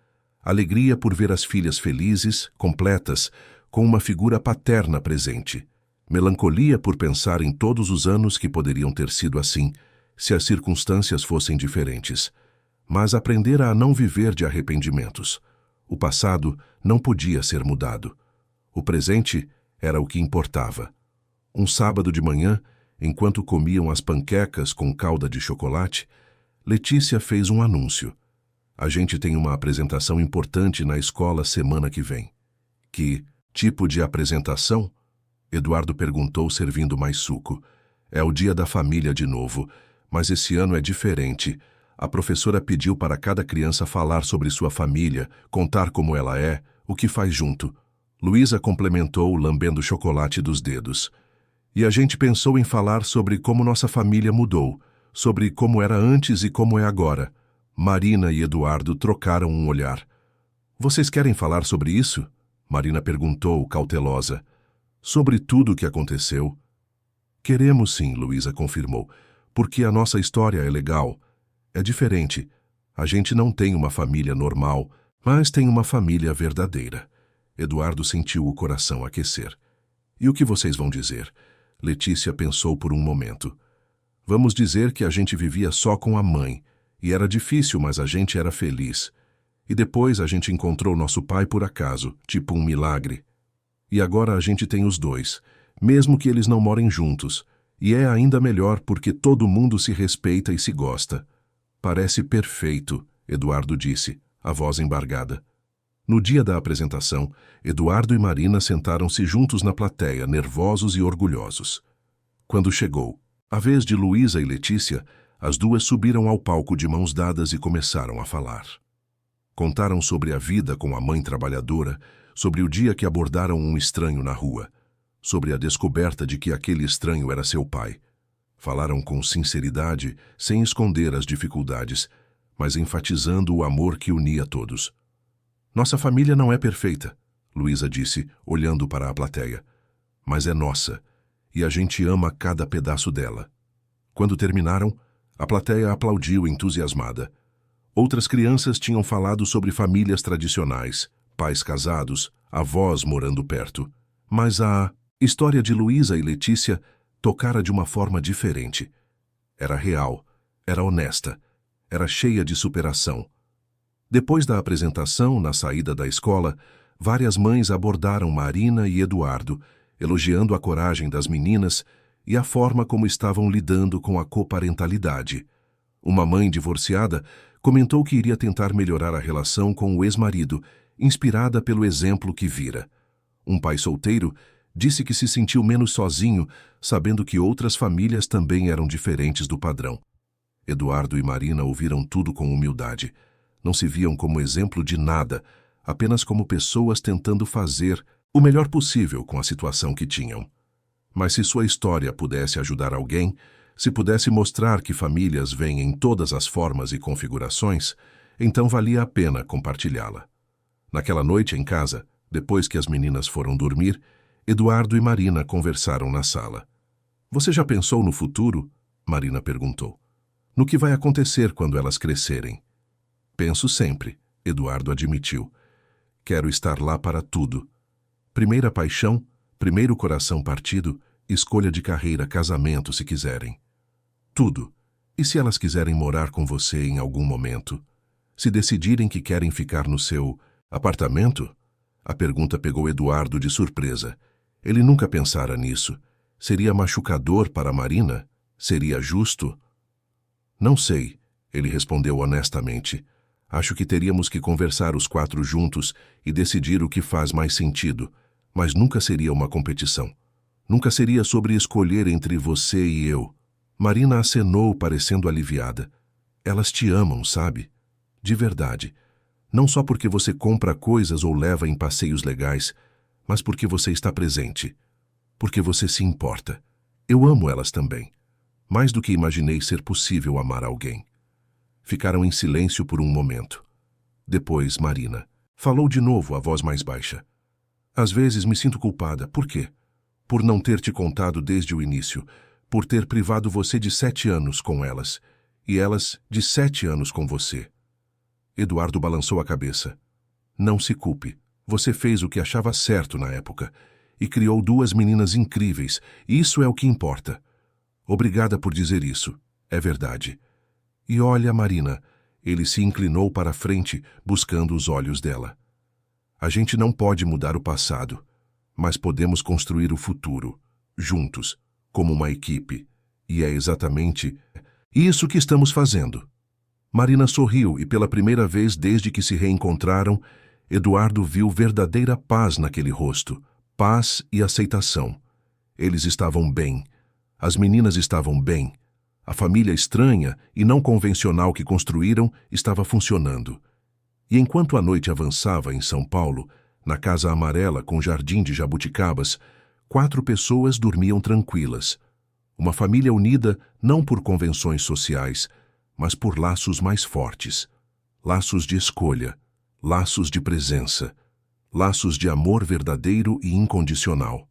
Alegria por ver as filhas felizes, completas, com uma figura paterna presente. Melancolia por pensar em todos os anos que poderiam ter sido assim, se as circunstâncias fossem diferentes. Mas aprendera a não viver de arrependimentos. O passado não podia ser mudado. O presente era o que importava. Um sábado de manhã, enquanto comiam as panquecas com calda de chocolate, Letícia fez um anúncio. A gente tem uma apresentação importante na escola semana que vem. Que tipo de apresentação? Eduardo perguntou, servindo mais suco. É o dia da família de novo, mas esse ano é diferente. A professora pediu para cada criança falar sobre sua família, contar como ela é, o que faz junto. Luísa complementou, lambendo o chocolate dos dedos. E a gente pensou em falar sobre como nossa família mudou, sobre como era antes e como é agora. Marina e Eduardo trocaram um olhar. Vocês querem falar sobre isso? Marina perguntou, cautelosa. Sobre tudo o que aconteceu. Queremos sim, Luísa confirmou, porque a nossa história é legal. É diferente. A gente não tem uma família normal, mas tem uma família verdadeira. Eduardo sentiu o coração aquecer. E o que vocês vão dizer? Letícia pensou por um momento. Vamos dizer que a gente vivia só com a mãe, e era difícil, mas a gente era feliz. E depois a gente encontrou nosso pai por acaso, tipo um milagre. E agora a gente tem os dois, mesmo que eles não morem juntos. E é ainda melhor porque todo mundo se respeita e se gosta. Parece perfeito, Eduardo disse, a voz embargada. No dia da apresentação, Eduardo e Marina sentaram-se juntos na plateia, nervosos e orgulhosos. Quando chegou a vez de Luísa e Letícia, as duas subiram ao palco de mãos dadas e começaram a falar. Contaram sobre a vida com a mãe trabalhadora, sobre o dia que abordaram um estranho na rua, sobre a descoberta de que aquele estranho era seu pai. Falaram com sinceridade, sem esconder as dificuldades, mas enfatizando o amor que unia todos. Nossa família não é perfeita, Luísa disse, olhando para a plateia, mas é nossa, e a gente ama cada pedaço dela. Quando terminaram, a plateia aplaudiu entusiasmada. Outras crianças tinham falado sobre famílias tradicionais, pais casados, avós morando perto. Mas a história de Luísa e Letícia tocara de uma forma diferente. Era real, era honesta, era cheia de superação. Depois da apresentação, na saída da escola, várias mães abordaram Marina e Eduardo, elogiando a coragem das meninas e a forma como estavam lidando com a coparentalidade. Uma mãe divorciada comentou que iria tentar melhorar a relação com o ex-marido, inspirada pelo exemplo que vira. Um pai solteiro disse que se sentiu menos sozinho, sabendo que outras famílias também eram diferentes do padrão. Eduardo e Marina ouviram tudo com humildade. Não se viam como exemplo de nada, apenas como pessoas tentando fazer o melhor possível com a situação que tinham. Mas se sua história pudesse ajudar alguém, se pudesse mostrar que famílias vêm em todas as formas e configurações, então valia a pena compartilhá-la. Naquela noite em casa, depois que as meninas foram dormir, Eduardo e Marina conversaram na sala. Você já pensou no futuro? Marina perguntou. No que vai acontecer quando elas crescerem? Penso sempre, Eduardo admitiu. Quero estar lá para tudo. Primeira paixão, primeiro coração partido, escolha de carreira, casamento, se quiserem. Tudo. E se elas quiserem morar com você em algum momento? Se decidirem que querem ficar no seu apartamento? A pergunta pegou Eduardo de surpresa. Ele nunca pensara nisso. Seria machucador para Marina? Seria justo? Não sei, ele respondeu honestamente. Acho que teríamos que conversar os 4 juntos e decidir o que faz mais sentido, mas nunca seria uma competição. Nunca seria sobre escolher entre você e eu. Marina acenou, parecendo aliviada. Elas te amam, sabe? De verdade. Não só porque você compra coisas ou leva em passeios legais, mas porque você está presente. Porque você se importa. Eu amo elas também. Mais do que imaginei ser possível amar alguém. Ficaram em silêncio por um momento. Depois, Marina falou de novo, a voz mais baixa. Às vezes me sinto culpada. Por quê? Por não ter te contado desde o início. Por ter privado você de 7 anos com elas. E elas de 7 anos com você. Eduardo balançou a cabeça. Não se culpe. Você fez o que achava certo na época. E criou 2 meninas incríveis. E isso é o que importa. Obrigada por dizer isso. É verdade. E olha, Marina, ele se inclinou para a frente, buscando os olhos dela. A gente não pode mudar o passado, mas podemos construir o futuro, juntos, como uma equipe. E é exatamente isso que estamos fazendo. Marina sorriu e pela primeira vez desde que se reencontraram, Eduardo viu verdadeira paz naquele rosto, paz e aceitação. Eles estavam bem. As meninas estavam bem. A família estranha e não convencional que construíram estava funcionando. E enquanto a noite avançava em São Paulo, na Casa Amarela com jardim de jabuticabas, 4 pessoas dormiam tranquilas. Uma família unida não por convenções sociais, mas por laços mais fortes. Laços de escolha, laços de presença, laços de amor verdadeiro e incondicional.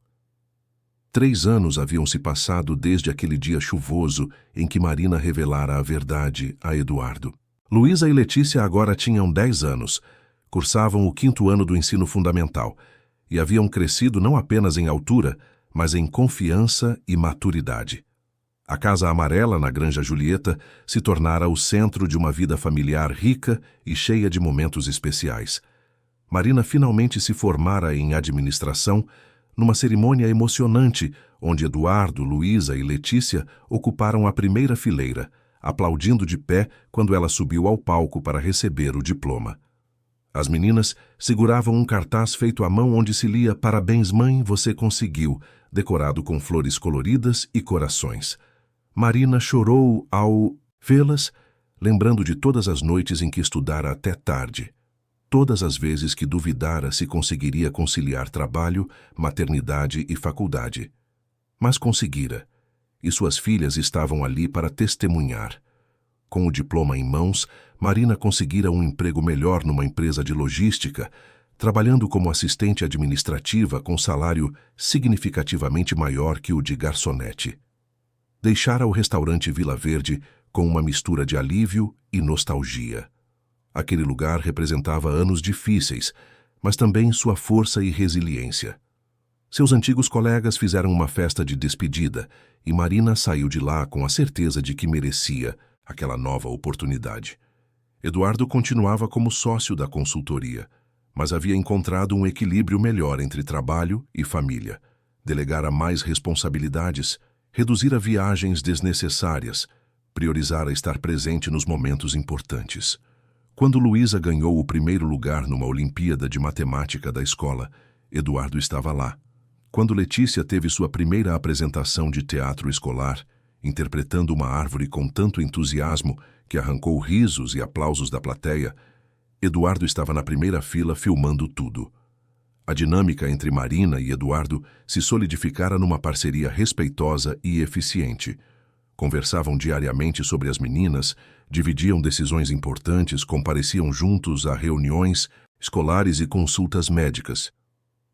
3 anos haviam se passado desde aquele dia chuvoso em que Marina revelara a verdade a Eduardo. Luísa e Letícia agora tinham 10 anos, cursavam o 5º ano do ensino fundamental e haviam crescido não apenas em altura, mas em confiança e maturidade. A Casa Amarela, na Granja Julieta, se tornara o centro de uma vida familiar rica e cheia de momentos especiais. Marina finalmente se formara em administração, numa cerimônia emocionante, onde Eduardo, Luísa e Letícia ocuparam a primeira fileira, aplaudindo de pé quando ela subiu ao palco para receber o diploma. As meninas seguravam um cartaz feito à mão onde se lia "Parabéns, mãe, você conseguiu", decorado com flores coloridas e corações. Marina chorou ao vê-las, lembrando de todas as noites em que estudara até tarde. Todas as vezes que duvidara se conseguiria conciliar trabalho, maternidade e faculdade. Mas conseguira, e suas filhas estavam ali para testemunhar. Com o diploma em mãos, Marina conseguira um emprego melhor numa empresa de logística, trabalhando como assistente administrativa com salário significativamente maior que o de garçonete. Deixara o restaurante Vila Verde com uma mistura de alívio e nostalgia. Aquele lugar representava anos difíceis, mas também sua força e resiliência. Seus antigos colegas fizeram uma festa de despedida e Marina saiu de lá com a certeza de que merecia aquela nova oportunidade. Eduardo continuava como sócio da consultoria, mas havia encontrado um equilíbrio melhor entre trabalho e família. Delegara mais responsabilidades, reduzira viagens desnecessárias, priorizara estar presente nos momentos importantes. Quando Luísa ganhou o primeiro lugar numa Olimpíada de Matemática da escola, Eduardo estava lá. Quando Letícia teve sua primeira apresentação de teatro escolar, interpretando uma árvore com tanto entusiasmo que arrancou risos e aplausos da plateia, Eduardo estava na primeira fila filmando tudo. A dinâmica entre Marina e Eduardo se solidificara numa parceria respeitosa e eficiente. Conversavam diariamente sobre as meninas, dividiam decisões importantes, compareciam juntos a reuniões escolares e consultas médicas.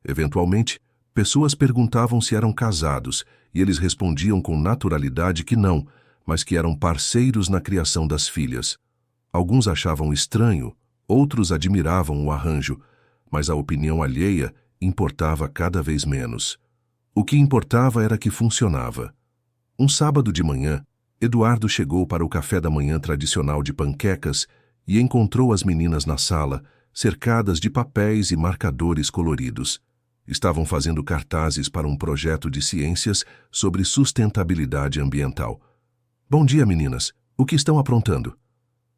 Eventualmente, pessoas perguntavam se eram casados e eles respondiam com naturalidade que não, mas que eram parceiros na criação das filhas. Alguns achavam estranho, outros admiravam o arranjo, mas a opinião alheia importava cada vez menos. O que importava era que funcionava. Um sábado de manhã, Eduardo chegou para o café da manhã tradicional de panquecas e encontrou as meninas na sala, cercadas de papéis e marcadores coloridos. Estavam fazendo cartazes para um projeto de ciências sobre sustentabilidade ambiental. Bom dia, meninas. O que estão aprontando?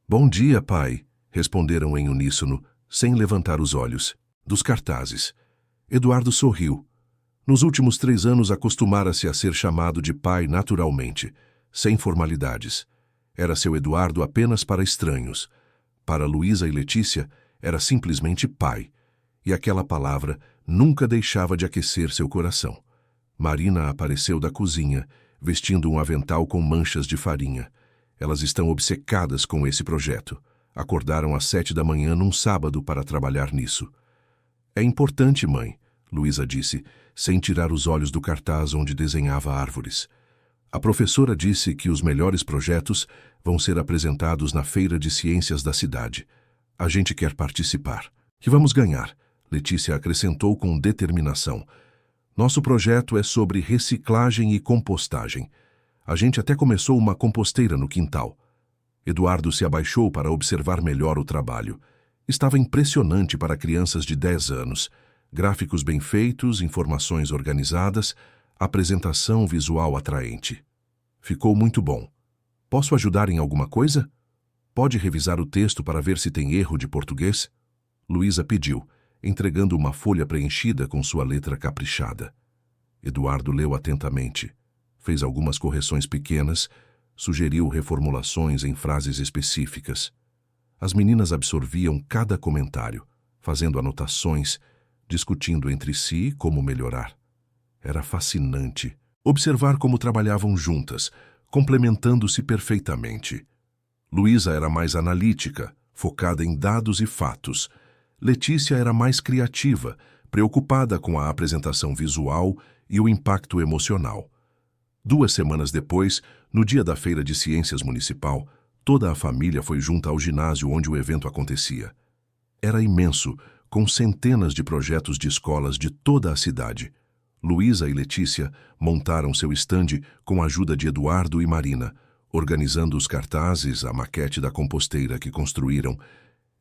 Bom dia, pai, responderam em uníssono, sem levantar os olhos, dos cartazes. Eduardo sorriu. Nos últimos 3 anos acostumara-se a ser chamado de pai naturalmente, sem formalidades. Era seu Eduardo apenas para estranhos. Para Luísa e Letícia, era simplesmente pai. E aquela palavra nunca deixava de aquecer seu coração. Marina apareceu da cozinha, vestindo um avental com manchas de farinha. Elas estão obcecadas com esse projeto. Acordaram às 7 da manhã num sábado para trabalhar nisso. É importante, mãe, Luísa disse, sem tirar os olhos do cartaz onde desenhava árvores. A professora disse que os melhores projetos vão ser apresentados na Feira de Ciências da cidade. A gente quer participar. E vamos ganhar, Letícia acrescentou com determinação. Nosso projeto é sobre reciclagem e compostagem. A gente até começou uma composteira no quintal. Eduardo se abaixou para observar melhor o trabalho. Estava impressionante para crianças de 10 anos. Gráficos bem feitos, informações organizadas, apresentação visual atraente. Ficou muito bom. Posso ajudar em alguma coisa? Pode revisar o texto para ver se tem erro de português? Luísa pediu, entregando uma folha preenchida com sua letra caprichada. Eduardo leu atentamente. Fez algumas correções pequenas, sugeriu reformulações em frases específicas. As meninas absorviam cada comentário, fazendo anotações, discutindo entre si como melhorar. Era fascinante observar como trabalhavam juntas, complementando-se perfeitamente. Luísa era mais analítica, focada em dados e fatos. Letícia era mais criativa, preocupada com a apresentação visual e o impacto emocional. 2 semanas depois, no dia da Feira de Ciências Municipal, toda a família foi junta ao ginásio onde o evento acontecia. Era imenso, com centenas de projetos de escolas de toda a cidade. Luísa e Letícia montaram seu estande com a ajuda de Eduardo e Marina, organizando os cartazes, a maquete da composteira que construíram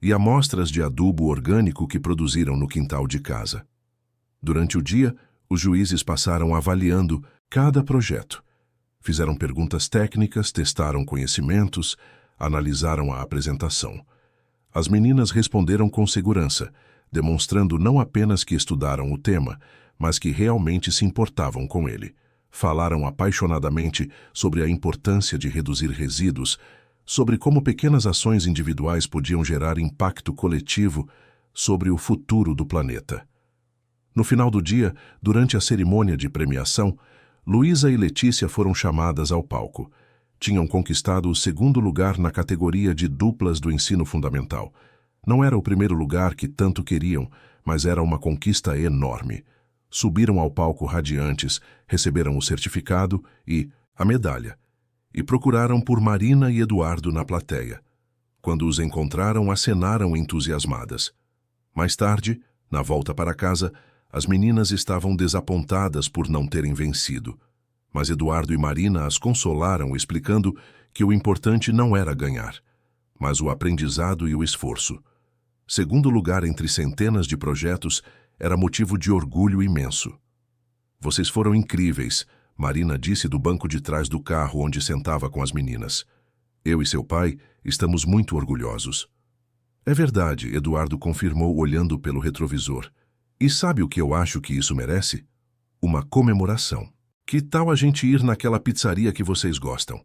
e amostras de adubo orgânico que produziram no quintal de casa. Durante o dia, os juízes passaram avaliando cada projeto. Fizeram perguntas técnicas, testaram conhecimentos, analisaram a apresentação. As meninas responderam com segurança, demonstrando não apenas que estudaram o tema, mas que realmente se importavam com ele. Falaram apaixonadamente sobre a importância de reduzir resíduos, sobre como pequenas ações individuais podiam gerar impacto coletivo sobre o futuro do planeta. No final do dia, durante a cerimônia de premiação, Luísa e Letícia foram chamadas ao palco. Tinham conquistado o 2º lugar na categoria de duplas do ensino fundamental. Não era o primeiro lugar que tanto queriam, mas era uma conquista enorme. Subiram ao palco radiantes, receberam o certificado e a medalha, e procuraram por Marina e Eduardo na plateia. Quando os encontraram, acenaram entusiasmadas. Mais tarde, na volta para casa, as meninas estavam desapontadas por não terem vencido. Mas Eduardo e Marina as consolaram, explicando que o importante não era ganhar, mas o aprendizado e o esforço. 2º lugar entre centenas de projetos era motivo de orgulho imenso. Vocês foram incríveis, Marina disse do banco de trás do carro onde sentava com as meninas. Eu e seu pai estamos muito orgulhosos. É verdade, Eduardo confirmou olhando pelo retrovisor. E sabe o que eu acho que isso merece? Uma comemoração. Que tal a gente ir naquela pizzaria que vocês gostam?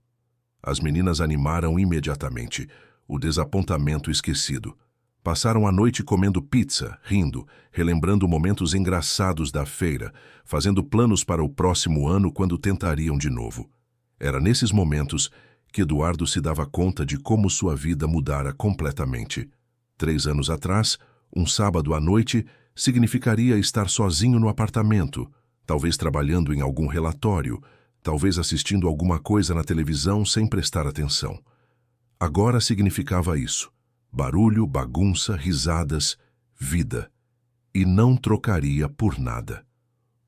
As meninas animaram imediatamente, o desapontamento esquecido. Passaram a noite comendo pizza, rindo, relembrando momentos engraçados da feira, fazendo planos para o próximo ano quando tentariam de novo. Era nesses momentos que Eduardo se dava conta de como sua vida mudara completamente. 3 anos atrás, um sábado à noite, significaria estar sozinho no apartamento, talvez trabalhando em algum relatório, talvez assistindo alguma coisa na televisão sem prestar atenção. Agora significava isso. Barulho, bagunça, risadas, vida. e não trocaria por nada.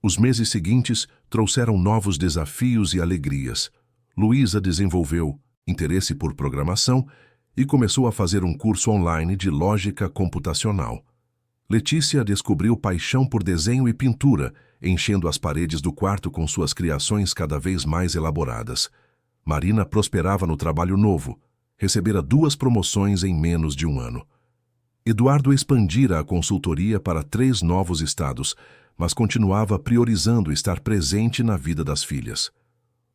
Os meses seguintes trouxeram novos desafios e alegrias. Luísa desenvolveu interesse por programação e começou a fazer um curso online de lógica computacional. Letícia descobriu paixão por desenho e pintura, enchendo as paredes do quarto com suas criações cada vez mais elaboradas. Marina prosperava no trabalho novo, recebera 2 promoções em menos de um ano. Eduardo expandira a consultoria para 3 novos estados, mas continuava priorizando estar presente na vida das filhas.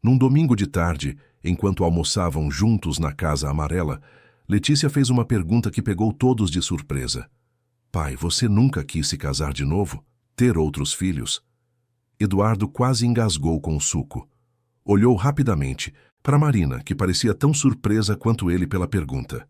Num domingo de tarde, enquanto almoçavam juntos na Casa Amarela, Letícia fez uma pergunta que pegou todos de surpresa. Pai, você nunca quis se casar de novo? Ter outros filhos? Eduardo quase engasgou com o suco. Olhou rapidamente para Marina, que parecia tão surpresa quanto ele pela pergunta.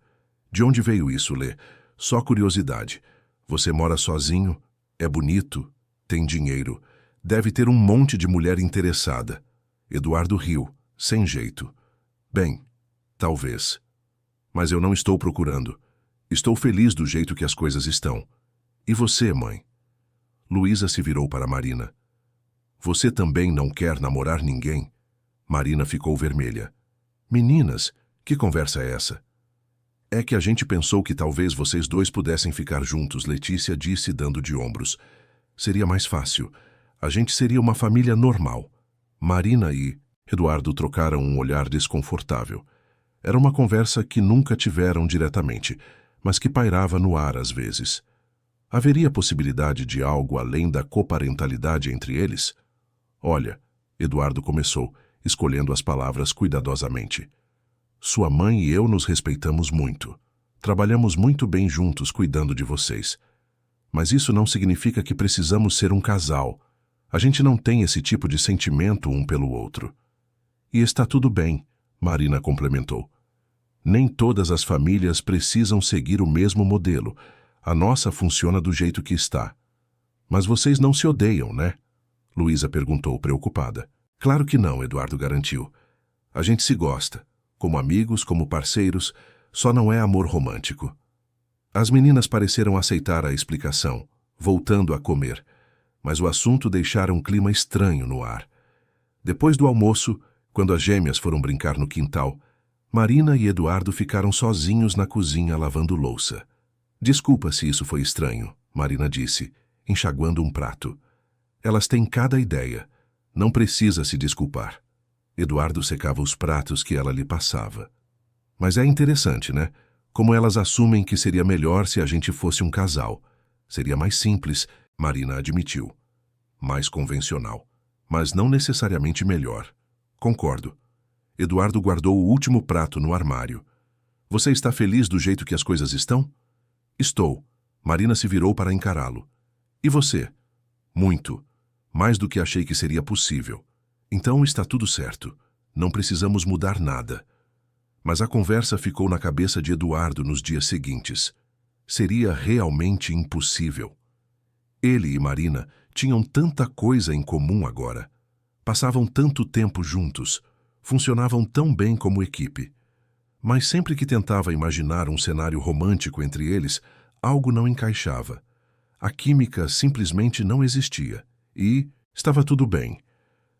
De onde veio isso, Lê? Só curiosidade. Você mora sozinho? É bonito? Tem dinheiro? Deve ter um monte de mulher interessada. Eduardo riu, sem jeito. Bem, talvez. Mas eu não estou procurando. Estou feliz do jeito que as coisas estão. E você, mãe? Luísa se virou para Marina. Você também não quer namorar ninguém? Marina ficou vermelha. Meninas, que conversa é essa? É que a gente pensou que talvez vocês 2 pudessem ficar juntos, Letícia disse, dando de ombros. Seria mais fácil. A gente seria uma família normal. Marina e Eduardo trocaram um olhar desconfortável. Era uma conversa que nunca tiveram diretamente, mas que pairava no ar às vezes. Haveria possibilidade de algo além da coparentalidade entre eles? Olha, Eduardo começou, escolhendo as palavras cuidadosamente. Sua mãe e eu nos respeitamos muito. Trabalhamos muito bem juntos cuidando de vocês. Mas isso não significa que precisamos ser um casal. A gente não tem esse tipo de sentimento um pelo outro. E está tudo bem, Marina complementou. Nem todas as famílias precisam seguir o mesmo modelo. A nossa funciona do jeito que está. Mas vocês não se odeiam, né? Luísa perguntou, preocupada. Claro que não, Eduardo garantiu. A gente se gosta. Como amigos, como parceiros, só não é amor romântico. As meninas pareceram aceitar a explicação, voltando a comer, mas o assunto deixara um clima estranho no ar. Depois do almoço, quando as gêmeas foram brincar no quintal, Marina e Eduardo ficaram sozinhos na cozinha lavando louça. Desculpa se isso foi estranho, Marina disse, enxaguando um prato. Elas têm cada ideia. Não precisa se desculpar. Eduardo secava os pratos que ela lhe passava. Mas é interessante, né? Como elas assumem que seria melhor se a gente fosse um casal. Seria mais simples, Marina admitiu. Mais convencional. Mas não necessariamente melhor. Concordo. Eduardo guardou o último prato no armário. Você está feliz do jeito que as coisas estão? Estou. Marina se virou para encará-lo. E você? Muito. Mais do que achei que seria possível. Então está tudo certo. Não precisamos mudar nada. Mas a conversa ficou na cabeça de Eduardo nos dias seguintes. Seria realmente impossível. Ele e Marina tinham tanta coisa em comum agora. Passavam tanto tempo juntos. Funcionavam tão bem como equipe. Mas sempre que tentava imaginar um cenário romântico entre eles, algo não encaixava. A química simplesmente não existia. E estava tudo bem.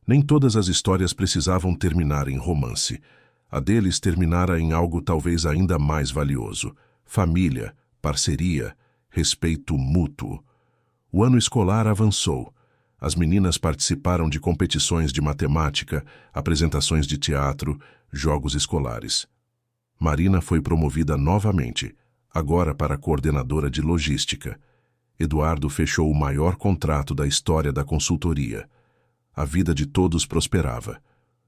Nem todas as histórias precisavam terminar em romance. A deles terminara em algo talvez ainda mais valioso. Família, parceria, respeito mútuo. O ano escolar avançou. As meninas participaram de competições de matemática, apresentações de teatro, jogos escolares. Marina foi promovida novamente, agora para coordenadora de logística. Eduardo fechou o maior contrato da história da consultoria. A vida de todos prosperava.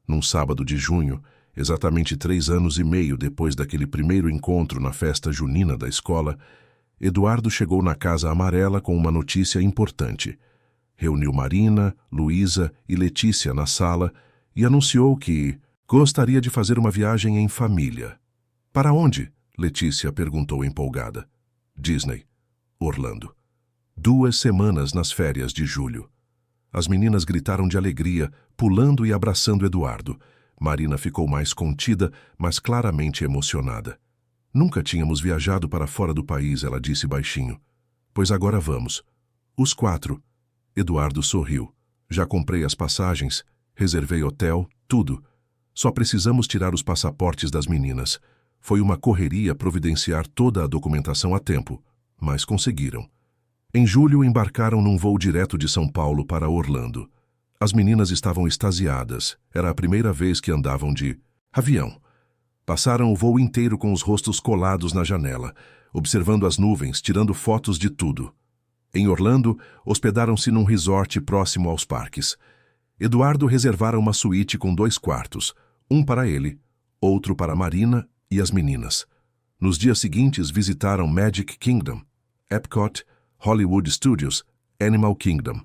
Num sábado de junho, exatamente 3 anos e meio depois daquele primeiro encontro na festa junina da escola, Eduardo chegou na Casa Amarela com uma notícia importante. Reuniu Marina, Luísa e Letícia na sala e anunciou que gostaria de fazer uma viagem em família. Para onde? Letícia perguntou empolgada. Disney. Orlando. 2 semanas nas férias de julho. As meninas gritaram de alegria, pulando e abraçando Eduardo. Marina ficou mais contida, mas claramente emocionada. Nunca tínhamos viajado para fora do país, ela disse baixinho. Pois agora vamos. Os 4. Eduardo sorriu. Já comprei as passagens, reservei hotel, tudo. Só precisamos tirar os passaportes das meninas. Foi uma correria providenciar toda a documentação a tempo, mas conseguiram. Em julho, embarcaram num voo direto de São Paulo para Orlando. As meninas estavam extasiadas. Era a primeira vez que andavam de avião. Passaram o voo inteiro com os rostos colados na janela, observando as nuvens, tirando fotos de tudo. Em Orlando, hospedaram-se num resort próximo aos parques. Eduardo reservara uma suíte com 2 quartos, um para ele, outro para Marina e as meninas. Nos dias seguintes, visitaram Magic Kingdom, Epcot, Hollywood Studios, Animal Kingdom.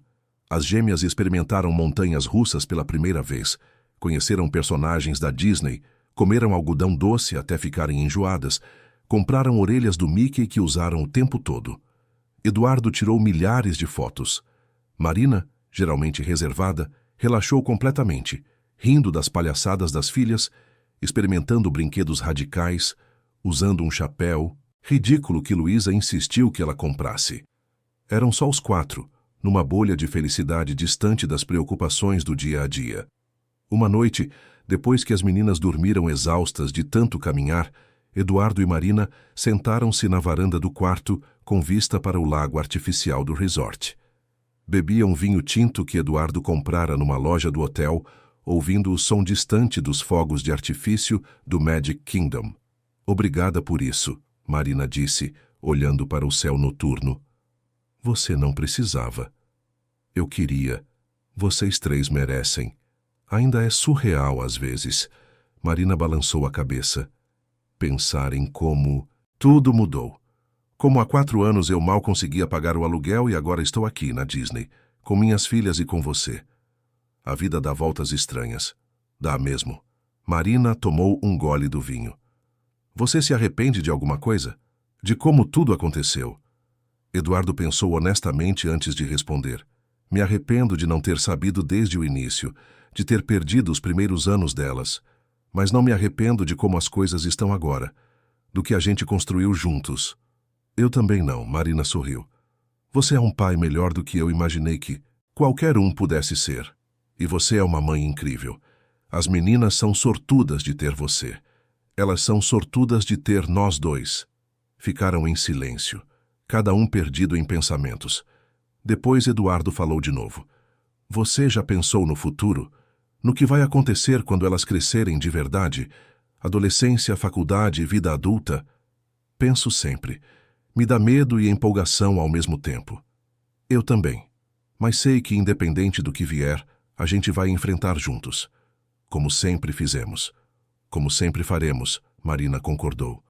As gêmeas experimentaram montanhas russas pela primeira vez, conheceram personagens da Disney, comeram algodão doce até ficarem enjoadas, compraram orelhas do Mickey que usaram o tempo todo. Eduardo tirou milhares de fotos. Marina, geralmente reservada, relaxou completamente, rindo das palhaçadas das filhas, experimentando brinquedos radicais, usando um chapéu ridículo que Luísa insistiu que ela comprasse. Eram só os 4, numa bolha de felicidade distante das preocupações do dia a dia. Uma noite, depois que as meninas dormiram exaustas de tanto caminhar, Eduardo e Marina sentaram-se na varanda do quarto com vista para o lago artificial do resort. Bebiam vinho tinto que Eduardo comprara numa loja do hotel, ouvindo o som distante dos fogos de artifício do Magic Kingdom. Obrigada por isso, Marina disse, olhando para o céu noturno. Você não precisava. Eu queria. Vocês 3 merecem. Ainda é surreal às vezes. Marina balançou a cabeça. Pensar em como tudo mudou. Como há 4 anos eu mal conseguia pagar o aluguel e agora estou aqui na Disney, com minhas filhas e com você. A vida dá voltas estranhas. Dá mesmo. Marina tomou um gole do vinho. Você se arrepende de alguma coisa? De como tudo aconteceu? Eduardo pensou honestamente antes de responder. Me arrependo de não ter sabido desde o início, de ter perdido os primeiros anos delas. Mas não me arrependo de como as coisas estão agora, do que a gente construiu juntos. Eu também não, Marina sorriu. Você é um pai melhor do que eu imaginei que qualquer um pudesse ser. E você é uma mãe incrível. As meninas são sortudas de ter você. Elas são sortudas de ter nós 2. Ficaram em silêncio, cada um perdido em pensamentos. Depois Eduardo falou de novo. Você já pensou no futuro? No que vai acontecer quando elas crescerem de verdade? Adolescência, faculdade, vida adulta? Penso sempre. Me dá medo e empolgação ao mesmo tempo. Eu também. Mas sei que, independente do que vier, a gente vai enfrentar juntos. Como sempre fizemos. Como sempre faremos, Marina concordou.